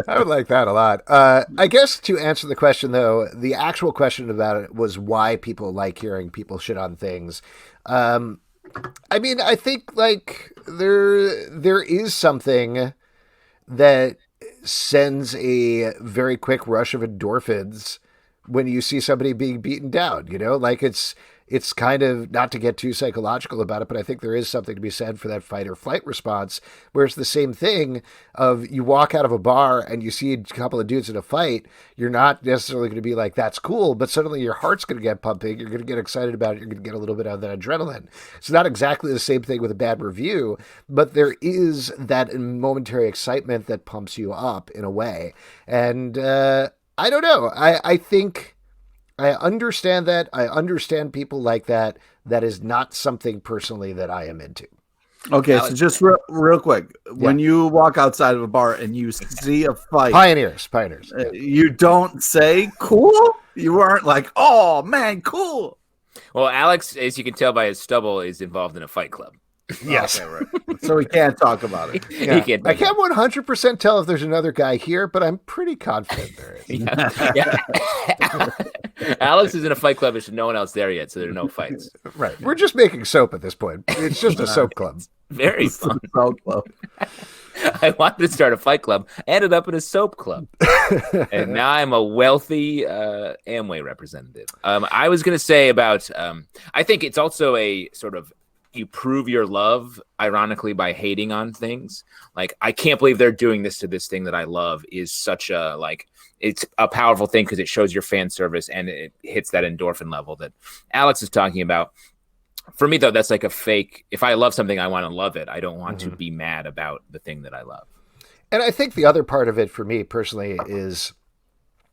I would like that a lot. I guess to answer the question, though, the actual question about it was why people like hearing people shit on things. I mean, I think like there is something that sends a very quick rush of endorphins when you see somebody being beaten down, like it's kind of, not to get too psychological about it, but I think there is something to be said for that fight or flight response, where it's the same thing of you walk out of a bar and you see a couple of dudes in a fight. You're not necessarily going to be like, that's cool, but suddenly your heart's going to get pumping. You're going to get excited about it. You're going to get a little bit of that adrenaline. It's not exactly the same thing with a bad review, but there is that momentary excitement that pumps you up in a way. And I don't know. I think I understand that. I understand people like that. That is not something personally that I am into. Okay, Alex, so just real quick, when you walk outside of a bar and you see a fight, pioneers, you don't say cool. You aren't like, oh man, cool. Well, Alex, as you can tell by his stubble, is involved in a fight club. Yes. Okay, right. So we can't talk about it. Yeah. I can't 100% tell if there's another guy here, but I'm pretty confident there is. Yeah. Alex is in a fight club. There's no one else there yet, so there are no fights. Right. We're just making soap at this point. It's just a soap club. Very fun. Soap club. I wanted to start a fight club. Ended up in a soap club. And now I'm a wealthy Amway representative. I was going to say about, I think it's also a sort of, you prove your love, ironically, by hating on things. Like, I can't believe they're doing this to this thing that I love is such a, like, it's a powerful thing because it shows your fan service and it hits that endorphin level that Alex is talking about. For me, though, that's like a fake. If I love something, I want to love it. I don't want to be mad about the thing that I love. And I think the other part of it for me personally is,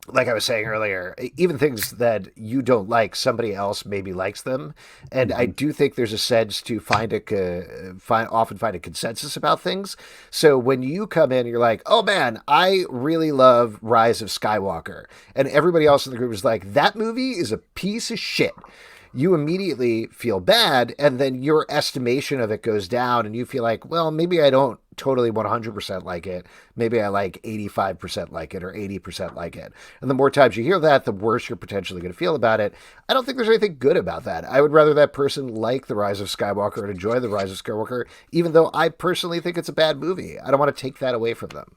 like I was saying earlier, even things that you don't like, somebody else maybe likes them. And I do think there's a sense to often find a consensus about things. So when you come in, you're like, oh man, I really love Rise of Skywalker. And everybody else in the group is like, that movie is a piece of shit. You immediately feel bad, and then your estimation of it goes down, and you feel like, well, maybe I don't totally 100% like it. Maybe I like 85% like it or 80% like it. And the more times you hear that, the worse you're potentially going to feel about it. I don't think there's anything good about that. I would rather that person like The Rise of Skywalker and enjoy The Rise of Skywalker, even though I personally think it's a bad movie. I don't want to take that away from them.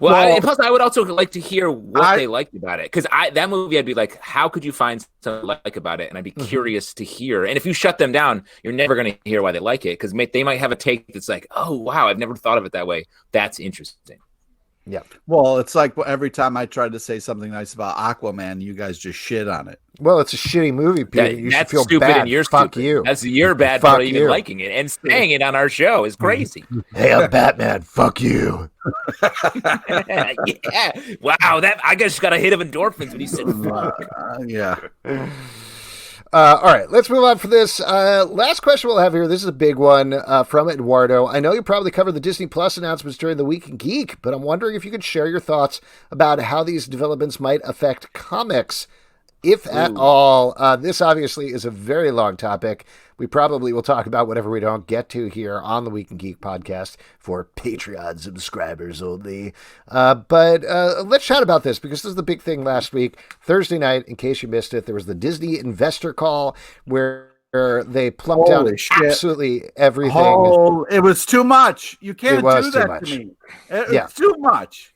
Well, plus I would also like to hear what they liked about it, because that movie, I'd be like, how could you find something like about it? And I'd be curious to hear. And if you shut them down, you're never going to hear why they like it, because they might have a take that's like, oh wow, I've never thought of it that way. That's interesting. Yeah. Well, it's like every time I tried to say something nice about Aquaman, you guys just shit on it. Well, it's a shitty movie, Peter. You should feel stupid, bad. And you're Fuck stupid. you. That's you're bad for even liking it and saying it on our show is crazy. Hey, I'm Batman. Fuck you. Yeah. Wow. That I just got a hit of endorphins when you said fuck. Yeah. All right, let's move on for this. Last question we'll have here. This is a big one from Eduardo. I know you probably covered the Disney Plus announcements during the Week in Geek, but I'm wondering if you could share your thoughts about how these developments might affect comics, if at all. This obviously is a very long topic. We probably will talk about whatever we don't get to here on the Week in Geek podcast for Patreon subscribers only. But let's chat about this, because this is the big thing last week. Thursday night, in case you missed it, there was the Disney investor call where they plumped down absolutely everything. Oh, it was too much. You can't do that to me. It's too much.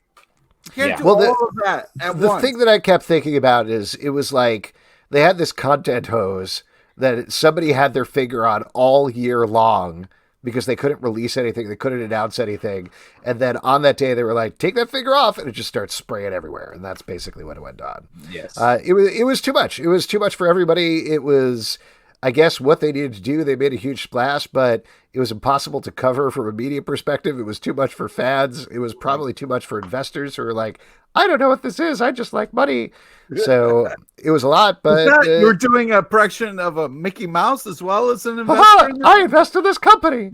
You can't do all of that at once. The thing that I kept thinking about is it was like they had this content hose that somebody had their finger on all year long because they couldn't release anything. They couldn't announce anything. And then on that day, they were like, take that finger off. And it just starts spraying everywhere. And that's basically what it went on. Yes. It was too much. It was too much for everybody. It was, I guess, what they needed to do. They made a huge splash, but it was impossible to cover from a media perspective. It was too much for fans. It was probably too much for investors who were like, I don't know what this is. I just like money. So it was a lot, but you were doing a production of a Mickey Mouse as well as an investor. I invest in this company.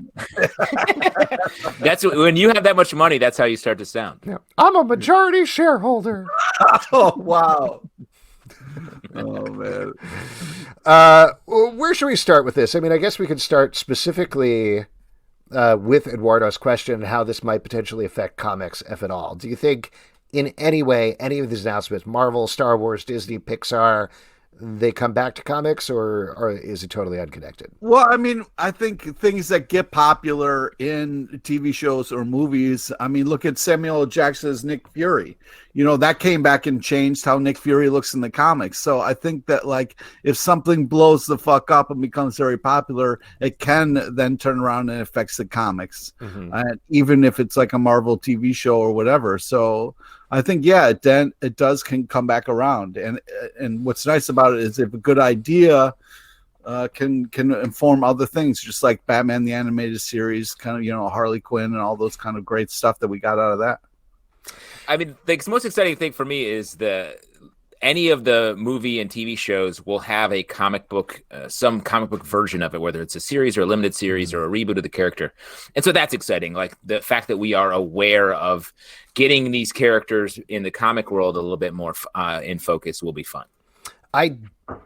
That's when you have that much money. That's how you start to sound. Yeah. I'm a majority shareholder. Oh wow. Oh man. Where should we start with this? I mean, I guess we could start specifically with Eduardo's question, how this might potentially affect comics, if at all. Do you think in any way, any of these announcements, Marvel, Star Wars, Disney, Pixar, they come back to comics, or is it totally unconnected? Well, I mean, I think things that get popular in TV shows or movies, I mean, look at Samuel L. Jackson's Nick Fury. You know, that came back and changed how Nick Fury looks in the comics. So I think that, like, if something blows the fuck up and becomes very popular, it can then turn around and affects the comics, even if it's like a Marvel TV show or whatever. So I think, it does can come back around. And what's nice about it is if a good idea can inform other things, just like Batman the Animated Series, kind of, you know, Harley Quinn and all those kind of great stuff that we got out of that. I mean, the most exciting thing for me is any of the movie and TV shows will have a comic book, some comic book version of it, whether it's a series or a limited series or a reboot of the character. And so that's exciting. Like the fact that we are aware of getting these characters in the comic world a little bit more in focus will be fun. I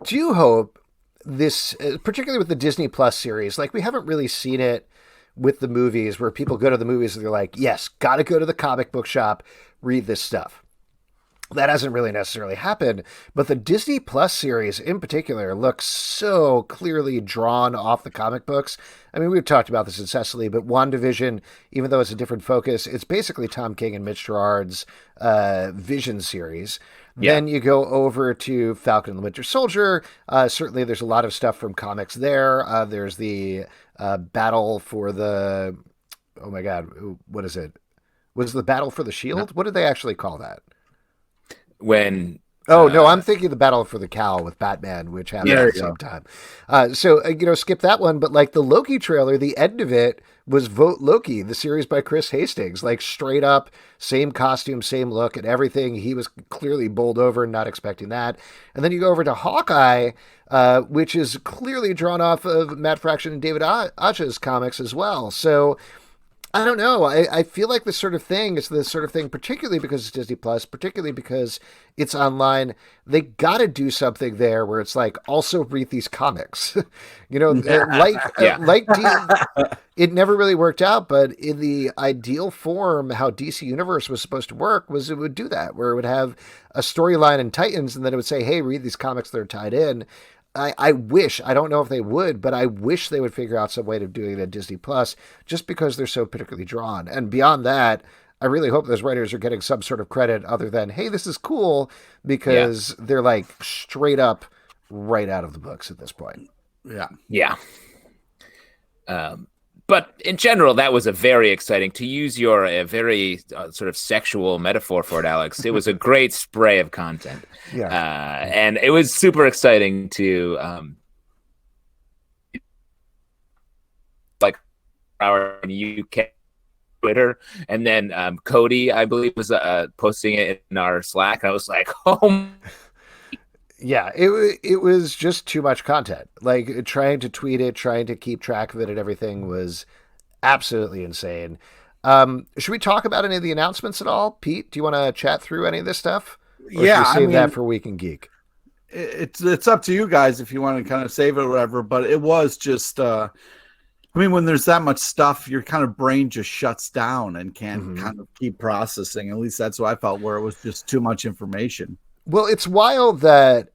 do hope this, particularly with the Disney Plus series, like we haven't really seen it with the movies where people go to the movies and they're like, yes, got to go to the comic book shop, read this stuff. That hasn't really necessarily happened, but the Disney Plus series in particular looks so clearly drawn off the comic books. I mean, we've talked about this incessantly, but WandaVision, even though it's a different focus, it's basically Tom King and Mitch Gerard's Vision series. Yeah. Then you go over to Falcon and the Winter Soldier. Certainly there's a lot of stuff from comics there. There's the battle for the, oh my God, what is it? Was the Battle for the Shield? No. What did they actually call that? When no, I'm thinking the Battle for the Cowl with Batman, which happened at the same time. So skip that one. But like the Loki trailer, the end of it was Vote Loki, the series by Chris Hastings, like straight up, same costume, same look and everything. He was clearly bowled over, not expecting that. And then you go over to Hawkeye, which is clearly drawn off of Matt Fraction and David Aja's comics as well. So I don't know. I feel like it's the sort of thing, particularly because it's Disney Plus, particularly because it's online. They got to do something there where it's like, also read these comics, you know, it never really worked out, but in the ideal form, how DC Universe was supposed to work was it would do that, where it would have a storyline in Titans and then it would say, hey, read these comics that are tied in. I wish, I don't know if they would, but I wish they would figure out some way of doing it at Disney Plus just because they're so particularly drawn. And beyond that, I really hope those writers are getting some sort of credit other than, hey, this is cool, because they're like straight up right out of the books at this point. Yeah. Yeah. But in general, that was a very exciting, to use your very sort of sexual metaphor for it, Alex. It was a great spray of content. Yeah. And it was super exciting to like our UK Twitter. And then Cody, I believe, was posting it in our Slack. I was like, oh. Yeah, it was just too much content. Like trying to tweet it, trying to keep track of it and everything was absolutely insane. Should we talk about any of the announcements at all? Pete, do you want to chat through any of this stuff? Or should we save that for Week in Geek? It's up to you guys if you want to kind of save it or whatever, but it was just when there's that much stuff, your kind of brain just shuts down and can't kind of keep processing. At least that's what I felt, where it was just too much information. Well, it's wild that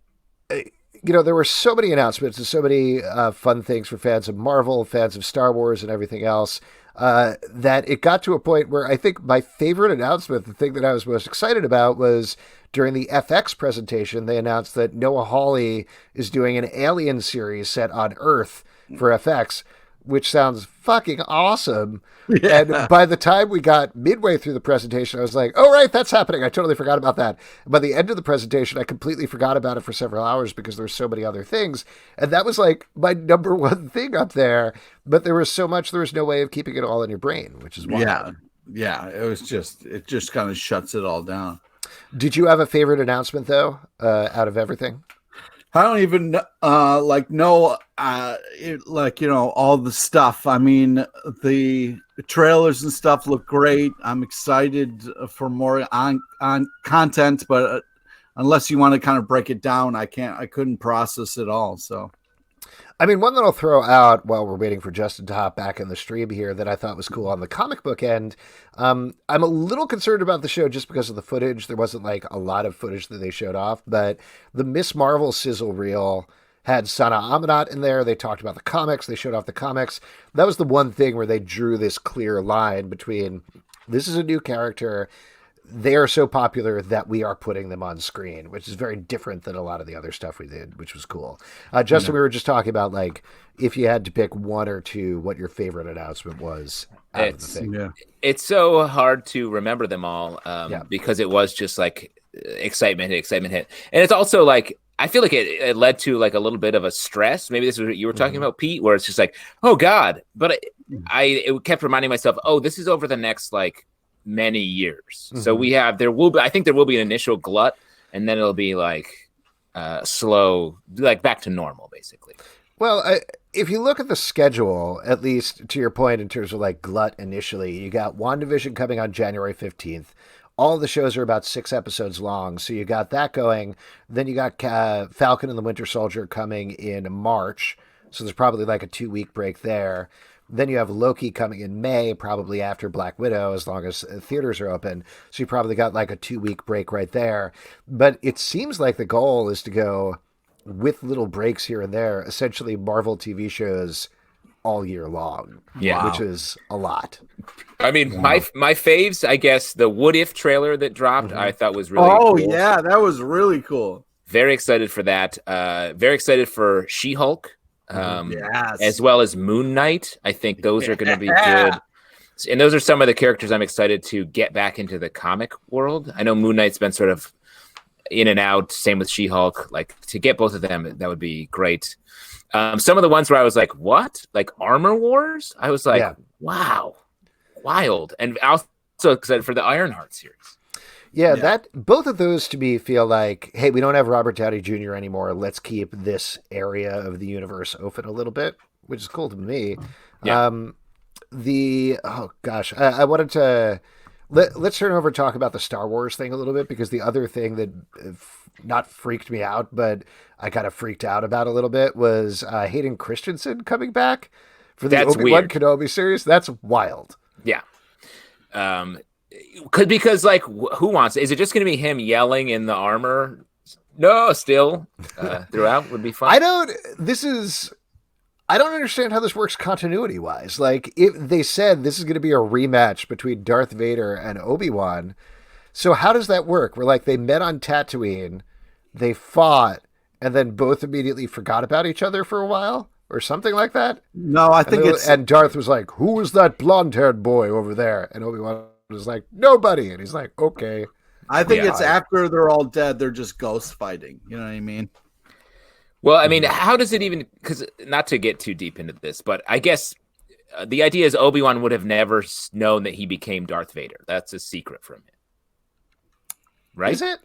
there were so many announcements and so many fun things for fans of Marvel, fans of Star Wars, and everything else, that it got to a point where I think my favorite announcement, the thing that I was most excited about, was during the FX presentation. They announced that Noah Hawley is doing an Alien series set on Earth for FX, which sounds fucking awesome. Yeah. And by the time we got midway through the presentation, I was like, oh, right, that's happening. I totally forgot about that. By the end of the presentation, I completely forgot about it for several hours because there were so many other things. And that was like my number one thing up there. But there was so much, there was no way of keeping it all in your brain, which is wild. Yeah. It just kind of shuts it all down. Did you have a favorite announcement, though, out of everything? I don't even know all the stuff. I mean, the trailers and stuff look great. I'm excited for more on content, but unless you want to kind of break it down, I couldn't process it all. So, I mean, one that I'll throw out while we're waiting for Justin to hop back in the stream here that I thought was cool on the comic book end. I'm a little concerned about the show just because of the footage. There wasn't like a lot of footage that they showed off, but the Miss Marvel sizzle reel had Sana Amanat in there. They talked about the comics. They showed off the comics. That was the one thing where they drew this clear line between this is a new character. They are so popular that we are putting them on screen, which is very different than a lot of the other stuff we did, which was cool. Justin, we were just talking about, like, if you had to pick one or two, what your favorite announcement was out of the thing. Yeah. It's so hard to remember them all because it was just like excitement hit. And it's also like, I feel like it led to like a little bit of a stress. Maybe this is what you were talking about, Pete, where it's just like, oh God. But it kept reminding myself, oh, this is over the next like many years. So there will be an initial glut, and then it'll be like slow, like back to normal, basically. Well, if you look at the schedule, at least to your point, in terms of like glut initially, you got WandaVision coming on January 15th. All the shows are about 6 episodes long, so you got that going. Then you got Falcon and the Winter Soldier coming in March, so there's probably like a 2-week break there. Then you have Loki coming in May, probably after Black Widow, as long as theaters are open. So you probably got like a 2-week break right there. But it seems like the goal is to go with little breaks here and there, essentially Marvel TV shows all year long, which is a lot. I mean, my faves, I guess, the What If trailer that dropped, I thought was really cool. Oh, yeah, that was really cool. Very excited for that. Very excited for She-Hulk. As well as Moon Knight. I think those are going to be good. And those are some of the characters I'm excited to get back into the comic world. I know Moon Knight's been sort of in and out. Same with She-Hulk. Like, to get both of them, that would be great. Some of the ones where I was like, what? Like Armor Wars? I was like, wow, wild. And also excited for the Ironheart series. Yeah, that both of those to me feel like, hey, we don't have Robert Downey Jr. anymore. Let's keep this area of the universe open a little bit, which is cool to me. Yeah. I wanted to let's turn over and talk about the Star Wars thing a little bit, because the other thing that not freaked me out, but I kind of freaked out about a little bit was Hayden Christensen coming back for the Obi-Wan Kenobi series. That's wild. Yeah. Because like, who wants it? Is it just going to be him yelling in the armor? No, still throughout would be fun. I don't understand how this works continuity wise. Like, if they said this is going to be a rematch between Darth Vader and Obi-Wan, so how does that work? Where like they met on Tatooine, they fought, and then both immediately forgot about each other for a while, or something like that? No, I think and Darth was like, "Who is that blonde-haired boy over there?" And Obi-Wan was like, "Nobody," and he's like, "Okay." I think it's after they're all dead, they're just ghost fighting. You know what I mean? Well, I mean, how does it even? Because not to get too deep into this, but I guess the idea is Obi-Wan would have never known that he became Darth Vader. That's a secret from him, right? Is it?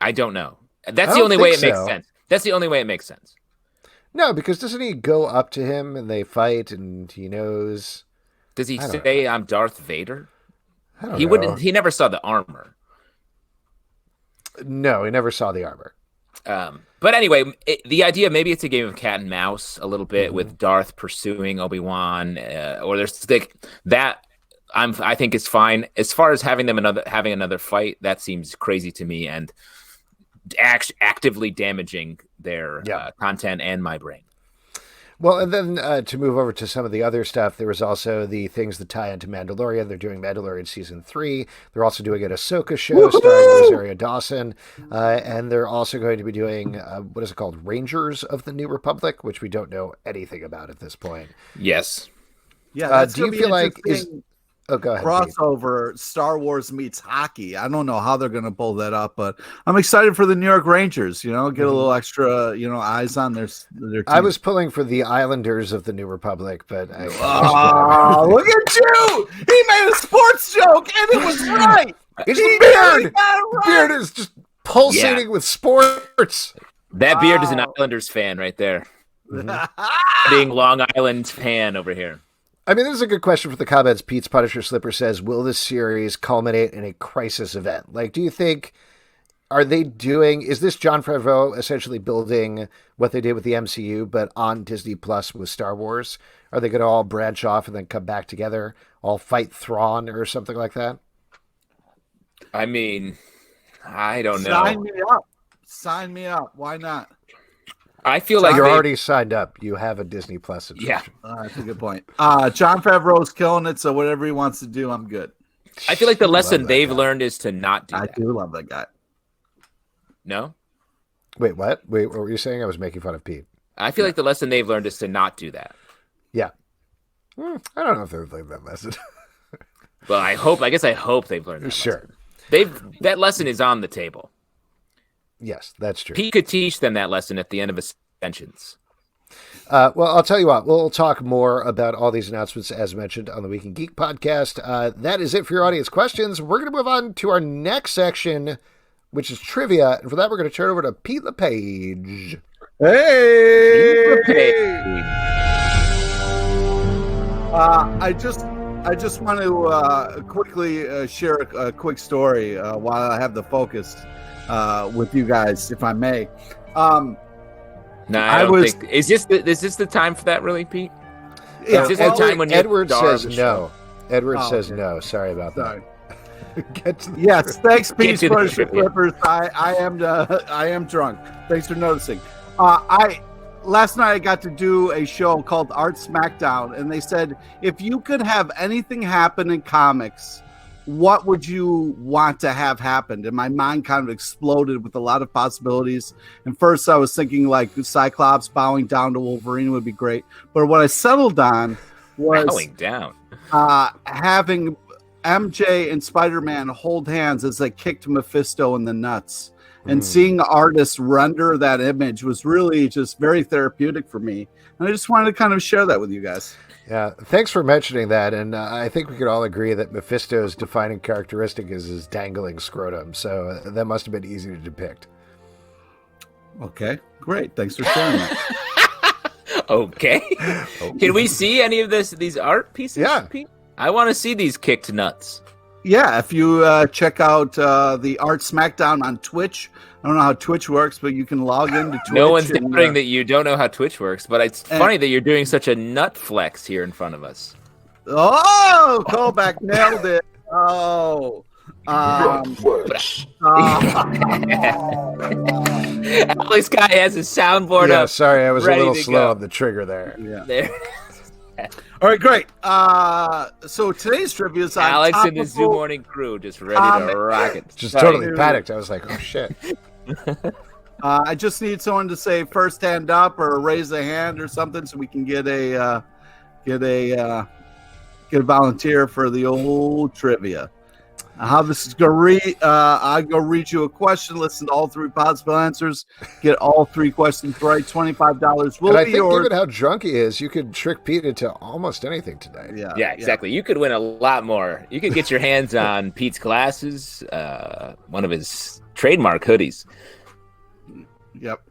I don't know. That's I the don't only way think it makes so. sense. That's the only way it makes sense. No, because doesn't he go up to him and they fight and he knows? Does he I don't say I'm Darth Vader? I don't He know. wouldn't. He never saw the armor. No, he never saw the armor. But anyway, the idea, maybe it's a game of cat and mouse a little bit Mm-hmm. with Darth pursuing Obi-Wan, or there's like that. I think it's fine as far as having another fight. That seems crazy to me and actively damaging their content and my brain. Well, and then to move over to some of the other stuff, there was also the things that tie into Mandalorian. They're doing Mandalorian Season 3. They're also doing an Ahsoka show starring Rosario Dawson. And they're also going to be doing, what is it called? Rangers of the New Republic, which we don't know anything about at this point. Yes. Yeah, that's do you feel like... Oh, go ahead. Crossover Pete. Star Wars meets hockey. I don't know how they're going to pull that up, but I'm excited for the New York Rangers. Get a little extra, eyes on their team. I was pulling for the Islanders of the New Republic, but look at you! He made a sports joke, and it was right. It's the beard. The beard is just pulsating with sports. That beard is an Islanders fan right there. Being Long Island fan over here. I mean, this is a good question for the comments. Pete's Punisher Slipper says, will this series culminate in a crisis event? Like, do you think, is this Jon Favreau essentially building what they did with the MCU, but on Disney Plus with Star Wars? Are they going to all branch off and then come back together, all fight Thrawn or something like that? I mean, I don't know. Sign me up. Why not? I feel like you're already signed up. You have a Disney Plus subscription. Yeah, that's a good point. Jon Favreau's killing it, so whatever he wants to do, I'm good. I feel like the lesson they've learned is to not do that. I do love that guy. No? Wait, what? Wait, what were you saying? I was making fun of Pete. I feel like the lesson they've learned is to not do that. Yeah. I don't know if they've learned that lesson. Well, I hope they've learned that Sure. lesson. That lesson is on the table. Yes, that's true. Pete could teach them that lesson at the end of Ascensions. Well, I'll tell you what. We'll talk more about all these announcements, as mentioned, on the Week in Geek podcast. That is it for your audience questions. We're going to move on to our next section, which is trivia. And for that, we're going to turn over to Pete LePage. Hey! I just want to quickly share a quick story while I have the focus with you guys, if I may. I don't think. Is this the time for that, really, Pete? Yeah, is this the time when Edward says no. Edward says no. Sorry about that. Yes, thanks, Pete. Clippers. I am drunk. Thanks for noticing. Last night I got to do a show called Art Smackdown, and they said, if you could have anything happen in comics, what would you want to have happened? And my mind kind of exploded with a lot of possibilities. And first I was thinking like Cyclops bowing down to Wolverine would be great. But what I settled on was bowing down, having MJ and Spider-Man hold hands as they kicked Mephisto in the nuts. And seeing artists render that image was really just very therapeutic for me. And I just wanted to kind of share that with you guys. Yeah, thanks for mentioning that. And I think we could all agree that Mephisto's defining characteristic is his dangling scrotum. So that must have been easy to depict. Okay, great. Thanks for sharing that. Okay. Can we see any of these art pieces? Yeah. Pete? I want to see these kicked nuts. Yeah, if you check out the Art Smackdown on Twitch. I don't know how Twitch works, but you can log into Twitch. No one's doubting that you don't know how Twitch works, but it's funny that you're doing such a nut flex here in front of us. Oh, callback, nailed it. Oh. Alex guy has his soundboard up. Sorry, I was a little slow go. on the trigger there. Yeah. There. All right, great. So today's trivia is on Alex and the Zoo Morning crew just ready to rock it. Just totally panicked. I was like, oh shit. I just need someone to say first hand up or raise a hand or something so we can get a volunteer for the old trivia. How this is going to read, I go read you a question, listen to all three possible answers, get all three questions right, $25 will be yours. Given how drunk he is, you could trick Pete into almost anything today. Yeah, exactly. You could win a lot more. You could get your hands on Pete's glasses, one of his trademark hoodies. Yep.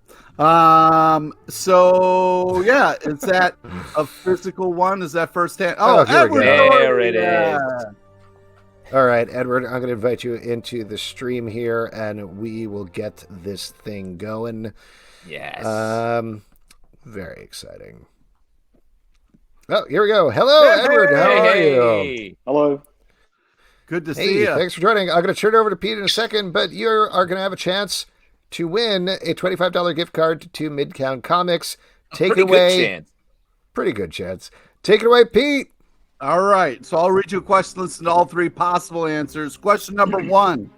So yeah, is that a physical one? Is that first hand? Oh, here we go. There it is. All right, Edward, I'm going to invite you into the stream here, and we will get this thing going. Yes. Very exciting. Oh, here we go. Hello, Edward. How are you? Hello. Good to see you. Thanks for joining. I'm going to turn it over to Pete in a second, but you are going to have a chance to win a $25 gift card to Midtown Comics. Take it away. Pretty good chance. Take it away, Pete. All right. So I'll read you a question, listen to all three possible answers. Question number 1.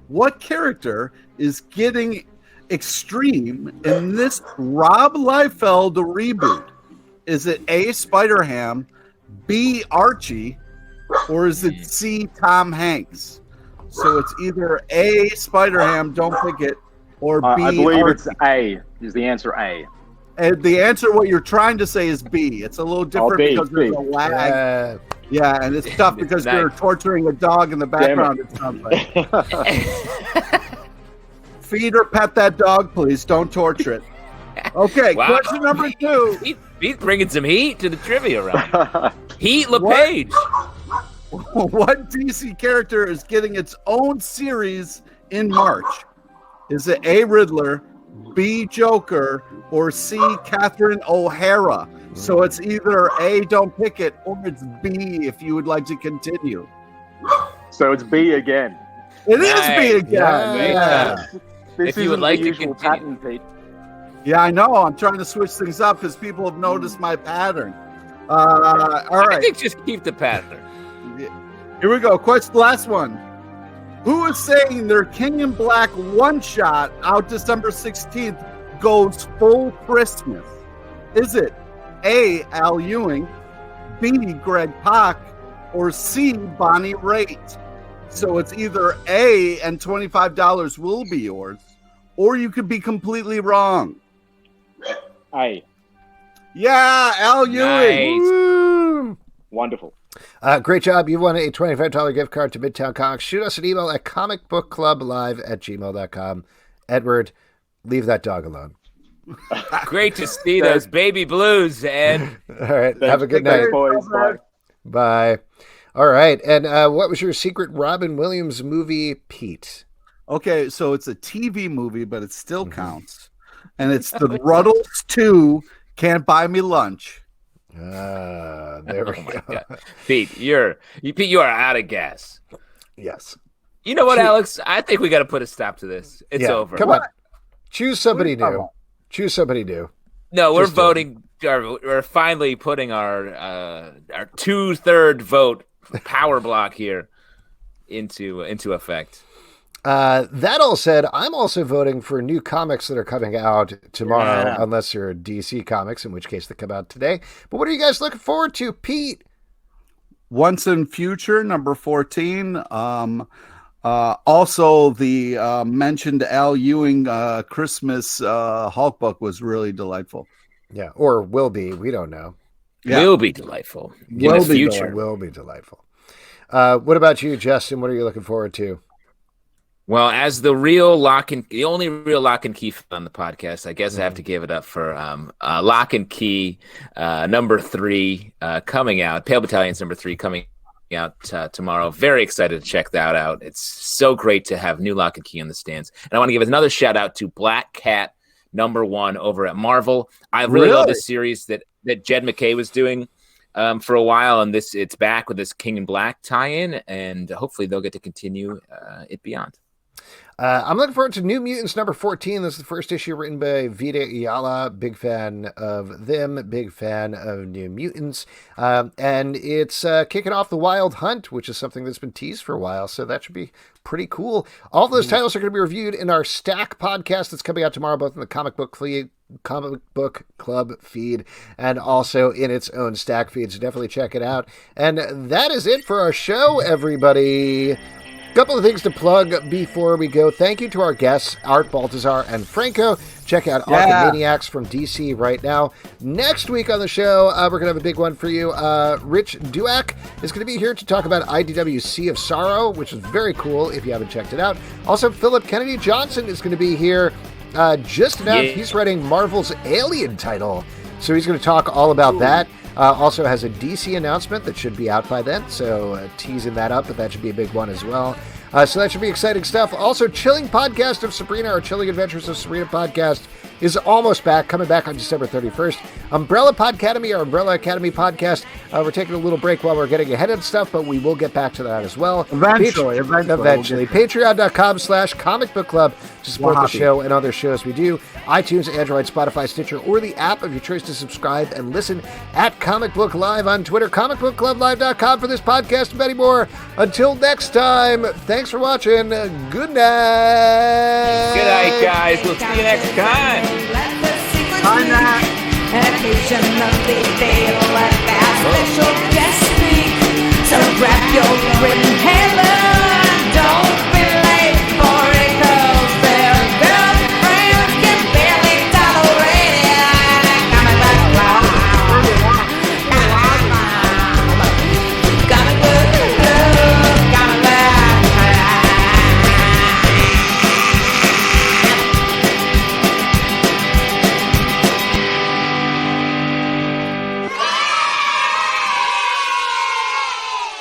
What character is getting extreme in this Rob Liefeld reboot? Is it A, Spider-Ham, B, Archie, or is it C, Tom Hanks? So it's either A, Spider-Ham, don't pick it, or B, I believe Archie. it's A. Is the answer A? And the answer, what you're trying to say, is B. It's a little different B, because there's a lag. Yeah, and it's tough because you're torturing a dog in the background, it sounds like. Feed or pet that dog, please. Don't torture it. Okay, Wow. question number 2. He's bringing some heat to the trivia round. Heat LePage. What DC character is getting its own series in March? Is it A, Riddler, B, Joker, or C, Catherine O'Hara? So it's either A, don't pick it, or it's B if you would like to continue. So it's B again. It is B again. Yeah. This If you would isn't like the to usual continue. pattern, Pete. Yeah, I know. I'm trying to switch things up because people have noticed my pattern. All I right. think just keep the pattern. Here we go. Question, last one. Who is saying their King in Black one-shot out December 16th goes full Christmas? Is it A, Al Ewing, B, Greg Pak, or C, Bonnie Raitt? So it's either A, and $25 will be yours, or you could be completely wrong. A. Yeah, Al Ewing. Nice. Woo! Wonderful. Great job. You won a $25 gift card to Midtown Comics. Shoot us an email at comicbookclublive@gmail.com. Edward, leave that dog alone. Great to see those baby blues, Ed. All right. Have a good night. Thanks, boys. Bye. Bye. All right. And what was your secret Robin Williams movie, Pete? Okay, so it's a TV movie, but it still counts. And it's the Ruddles 2 Can't Buy Me Lunch. There we go. God. Pete, you are out of gas. Yes. You know what, Alex? I think we got to put a stop to this. It's over. Come on. Choose somebody new. Choose somebody new. No, we're Just voting. We're finally putting our 2/3 vote power block here into effect. That all said, I'm also voting for new comics that are coming out tomorrow, unless they're DC comics, in which case they come out today. But what are you guys looking forward to, Pete? Once in Future, number 14. Also, the mentioned Al Ewing Christmas Hulk book was really delightful. Yeah, or will be. We don't know. Yeah. Will be delightful in the future. Will be delightful. What about you, Justin? What are you looking forward to? Well, as the only real lock and key on the podcast, I guess I have to give it up for Lock and Key number 3 coming out. Pale Battalion's number 3 coming out tomorrow. Very excited to check that out. It's so great to have new Lock and Key on the stands. And I want to give another shout out to Black Cat number 1 over at Marvel. I really love this series that Jed McKay was doing for a while, and it's back with this King in Black tie-in, and hopefully they'll get to continue it beyond. I'm looking forward to New Mutants number 14. This is the first issue written by Vita Ayala. Big fan of them. Big fan of New Mutants. And it's kicking off the Wild Hunt, which is something that's been teased for a while. So that should be pretty cool. All of those titles are going to be reviewed in our Stack podcast that's coming out tomorrow, both in the Comic Book Club feed and also in its own Stack feed. So definitely check it out. And that is it for our show, everybody. Couple of things to plug before we go. Thank you to our guests, Art Baltazar and Franco. Check out ArkhaManiacs from DC right now. Next week on the show, we're going to have a big one for you. Rich Duack is going to be here to talk about IDW Sea of Sorrow, which is very cool if you haven't checked it out. Also, Philip Kennedy Johnson is going to be here just announced he's writing Marvel's Alien title. So he's going to talk all about that. Also has a DC announcement that should be out by then. So teasing that up, but that should be a big one as well. So that should be exciting stuff. Also, Chilling Podcast of Sabrina, our Chilling Adventures of Sabrina podcast, is almost back, coming back on December 31st. Umbrella Podcademy, our Umbrella Academy podcast. We're taking a little break while we're getting ahead of stuff, but we will get back to that as well. Eventually. Patreon.com/Comic Book Club to support the show and other shows we do. iTunes, Android, Spotify, Stitcher, or the app of your choice to subscribe and listen at Comic Book Live on Twitter. ComicBookClubLive.com for this podcast and many more. Until next time, thanks for watching. Good night. Good night, guys. We'll see you next time. Bye now. Occasionally they'll let our special guest speak. So grab your written hello.